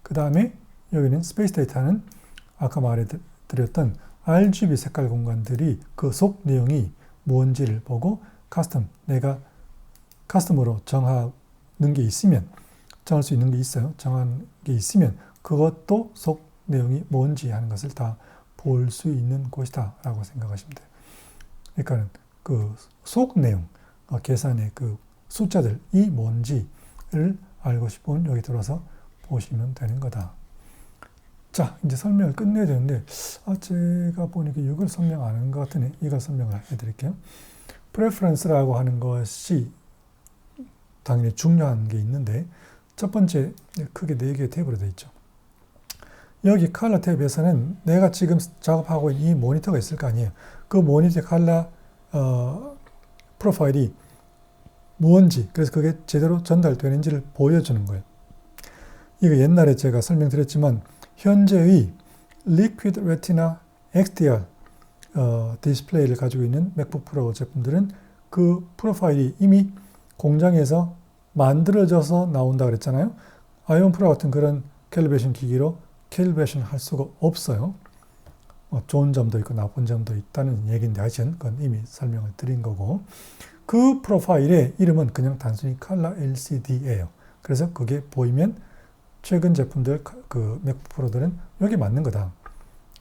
그 다음에 여기는 스페이스 데이터는 아까 말해드렸던 RGB 색깔 공간들이 그 속 내용이 뭔지를 보고 내가 커스텀으로 정하는 게 있으면 정할 수 있는 게 있어요. 정한 게 있으면 그것도 속 내용이 뭔지 하는 것을 다 볼 수 있는 곳이다 라고 생각하시면 돼요. 그러니까 그 속 내용, 계산의 그 숫자들이 뭔지를 알고 싶으면 여기 들어서 보시면 되는 거다. 자, 이제 설명을 끝내야 되는데 제가 보니까 이걸 설명 안 한 것 같으네. 이걸 설명을 해드릴게요. 프레퍼런스라고 하는 것이 당연히 중요한 게 있는데 첫 번째 크게 4개의 탭으로 되어 있죠. 여기 컬러 탭에서는 내가 지금 작업하고 있는 이 모니터가 있을 거 아니에요. 그 모니터 컬러 프로파일이 뭔지 그래서 그게 제대로 전달되는지를 보여주는 거예요. 이거 옛날에 제가 설명드렸지만 현재의 Liquid Retina XDR 디스플레이를 가지고 있는 맥북 프로 제품들은 그 프로파일이 이미 공장에서 만들어져서 나온다 그랬잖아요. 아이온 프로 같은 그런 캘리브레이션 기기로 캘리브레이션 할 수가 없어요. 좋은 점도 있고 나쁜 점도 있다는 얘기인데 하여튼 그건 이미 설명을 드린 거고 그 프로파일의 이름은 그냥 단순히 컬러 LCD예요. 그래서 그게 보이면 최근 제품들 그 맥북 프로들은 여기 맞는 거다.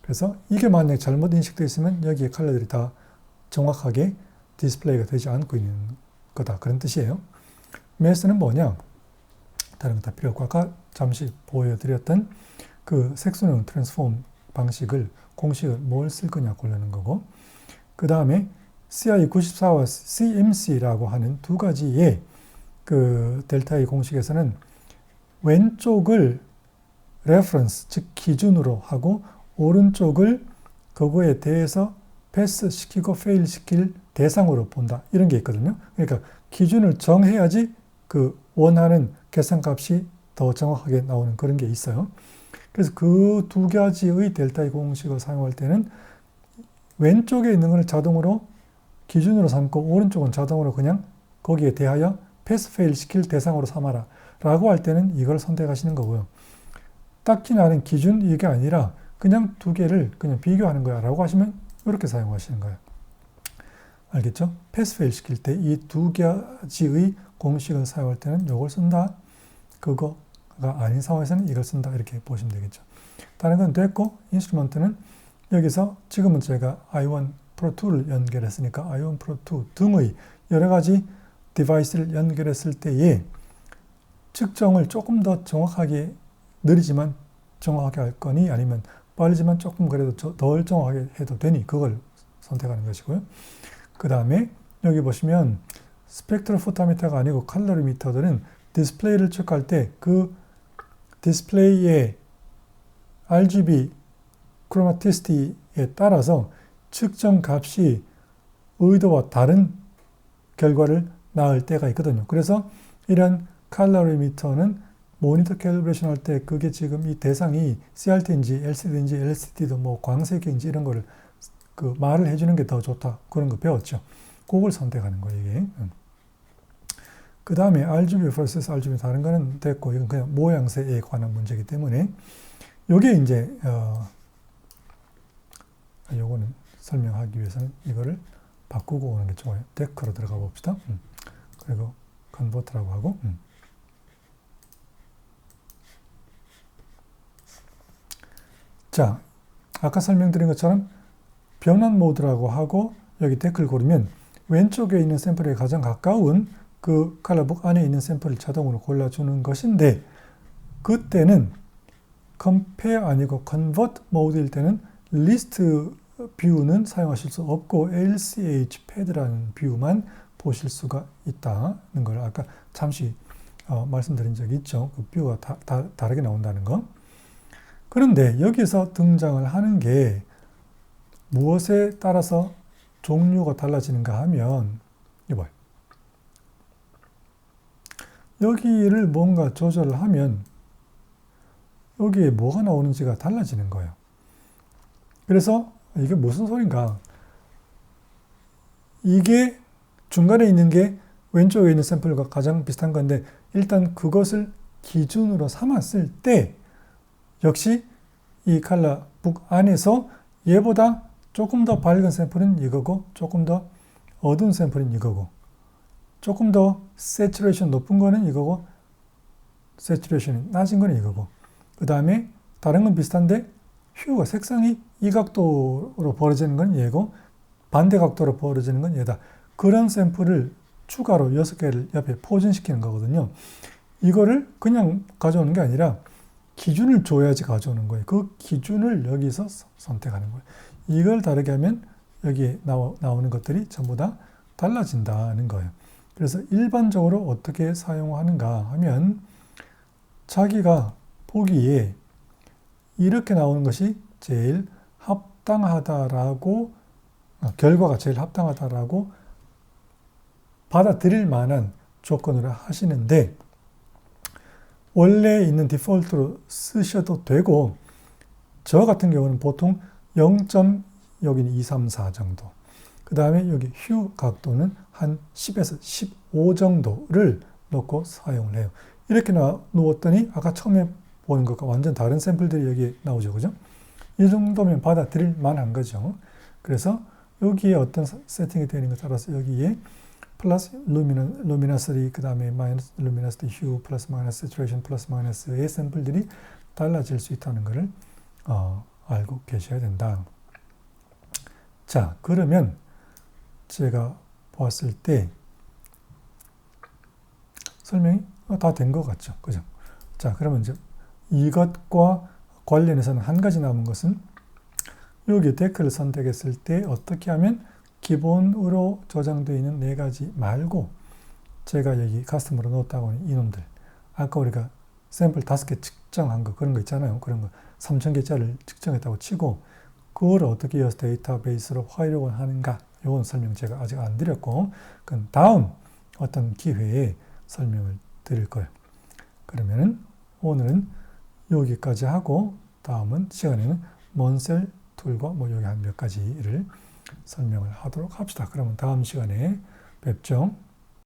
그래서 이게 만약에 잘못 인식되어 있으면 여기에 컬러들이 다 정확하게 디스플레이가 되지 않고 있는 거다. 그런 뜻이에요. 매스는 뭐냐? 다른 거 다 필요 없고 아까 잠시 보여드렸던 그 색수능 트랜스폼 방식을 공식을 뭘 쓸 거냐 고르는 거고 그 다음에 CI94와 CMC라고 하는 두 가지의 그 델타의 공식에서는 왼쪽을 레퍼런스 즉 기준으로 하고 오른쪽을 그거에 대해서 패스시키고 페일시킬 대상으로 본다. 이런 게 있거든요. 그러니까 기준을 정해야지 그 원하는 계산값이 더 정확하게 나오는 그런 게 있어요. 그래서 그 두 가지의 델타의 공식을 사용할 때는 왼쪽에 있는 걸 자동으로 기준으로 삼고 오른쪽은 자동으로 그냥 거기에 대하여 패스 페일 시킬 대상으로 삼아라 라고 할 때는 이걸 선택하시는 거고요. 딱히 나는 기준 이게 아니라 그냥 두 개를 그냥 비교하는 거야 라고 하시면 이렇게 사용하시는 거예요. 알겠죠? 패스 페일 시킬 때 이 두 가지의 공식을 사용할 때는 이걸 쓴다. 그거가 아닌 상황에서는 이걸 쓴다. 이렇게 보시면 되겠죠. 다른 건 됐고 인스트루먼트는 여기서 지금은 제가 i1 프로2를 연결했으니까 아이온 프로2 등의 여러 가지 디바이스를 연결했을 때에 측정을 조금 더 정확하게 느리지만 정확하게 할 거니 아니면 빠르지만 조금 그래도 덜 정확하게 해도 되니 그걸 선택하는 것이고요. 그 다음에 여기 보시면 스펙트로포토미터가 아니고 칼로리미터들은 디스플레이를 체크할 때 그 디스플레이의 RGB 크로마티시티에 따라서 측정 값이 의도와 다른 결과를 낳을 때가 있거든요. 그래서 이런 칼로리미터는 모니터 캘리브레이션 할 때 그게 지금 이 대상이 CRT인지 LCD인지 LCD도 뭐 광색인지 이런 거를 그 말을 해주는 게 더 좋다. 그런 거 배웠죠. 그걸 선택하는 거예요, 이게. 그 다음에 RGB vs RGB 다른 거는 됐고, 이건 그냥 모양새에 관한 문제이기 때문에, 요게 이제, 요거는 설명하기 위해서는 이거를 바꾸고 오는 게 좋아요. 데크로 들어가 봅시다. 그리고 컨버트라고 하고, 자, 아까 설명드린 것처럼 변환 모드라고 하고 여기 데크를 고르면 왼쪽에 있는 샘플에 가장 가까운 그 칼라북 안에 있는 샘플을 자동으로 골라주는 것인데 그때는 compare 아니고 convert 모드일 때는 리스트 뷰는 사용하실 수 없고 LCH 패드라는 뷰만 보실 수가 있다는 걸 아까 잠시 말씀드린 적이 있죠. 그 뷰가 다르게 나온다는 거. 그런데 여기서 등장을 하는 게 무엇에 따라서 종류가 달라지는가 하면 이봐요. 여기를 뭔가 조절을 하면 여기에 뭐가 나오는지가 달라지는 거예요. 그래서 이게 무슨 소린가? 이게 중간에 있는 게 왼쪽에 있는 샘플과 가장 비슷한 건데 일단 그것을 기준으로 삼았을 때 역시 이 칼라북 안에서 얘보다 조금 더 밝은 샘플은 이거고 조금 더 어두운 샘플은 이거고 조금 더 세츄레이션 높은 거는 이거고 세츄레이션이 낮은 거는 이거고 그 다음에 다른 건 비슷한데 휴가 색상이 이 각도로 벌어지는 건 얘고 반대 각도로 벌어지는 건 얘다. 그런 샘플을 추가로 6개를 옆에 포진시키는 거거든요. 이거를 그냥 가져오는 게 아니라 기준을 줘야지 가져오는 거예요. 그 기준을 여기서 선택하는 거예요. 이걸 다르게 하면 여기에 나오는 것들이 전부 다 달라진다는 거예요. 그래서 일반적으로 어떻게 사용하는가 하면 자기가 보기에 이렇게 나오는 것이 제일 합당하다라고 결과가 제일 합당하다라고 받아들일 만한 조건으로 하시는데 원래 있는 디폴트로 쓰셔도 되고 저 같은 경우는 보통 0. 여기는 234 정도 그 다음에 여기 휴 각도는 한 10에서 15 정도를 놓고 사용을 해요. 이렇게 놓았더니 아까 처음에 보는 것과 완전 다른 샘플들이 여기에 나오죠. 그죠? 이 정도면 받아들일 만한 거죠. 그래서 여기에 어떤 세팅이 되는 것에 따라서 여기에 플러스 루미너스리 그 다음에 마이너스 루미너스리 휴 플러스 마이너스 세츄레이션 플러스 마이너스의 샘플들이 달라질 수 있다는 것을 알고 계셔야 된다. 자, 그러면 제가 보았을 때 설명이 다 된 것 같죠. 그죠? 자, 그러면 이제 이것과 관련해서는 한 가지 남은 것은 여기 데크를 선택했을 때 어떻게 하면 기본으로 저장되어 있는 4가지 말고 제가 여기 카스텀으로 넣었다고 하는 이놈들 아까 우리가 샘플 5개 측정한 거 그런 거 있잖아요. 그런 거 3000개짜리를 측정했다고 치고 그걸 어떻게 이어서 데이터베이스로 활용을 하는가 이건 설명 제가 아직 안 드렸고 그건 다음 어떤 기회에 설명을 드릴 거예요. 그러면은 오늘은 여기까지 하고 다음은 시간에는 몬셀 툴과 뭐 여기 한 몇 가지를 설명을 하도록 합시다. 그러면 다음 시간에 뵙죠.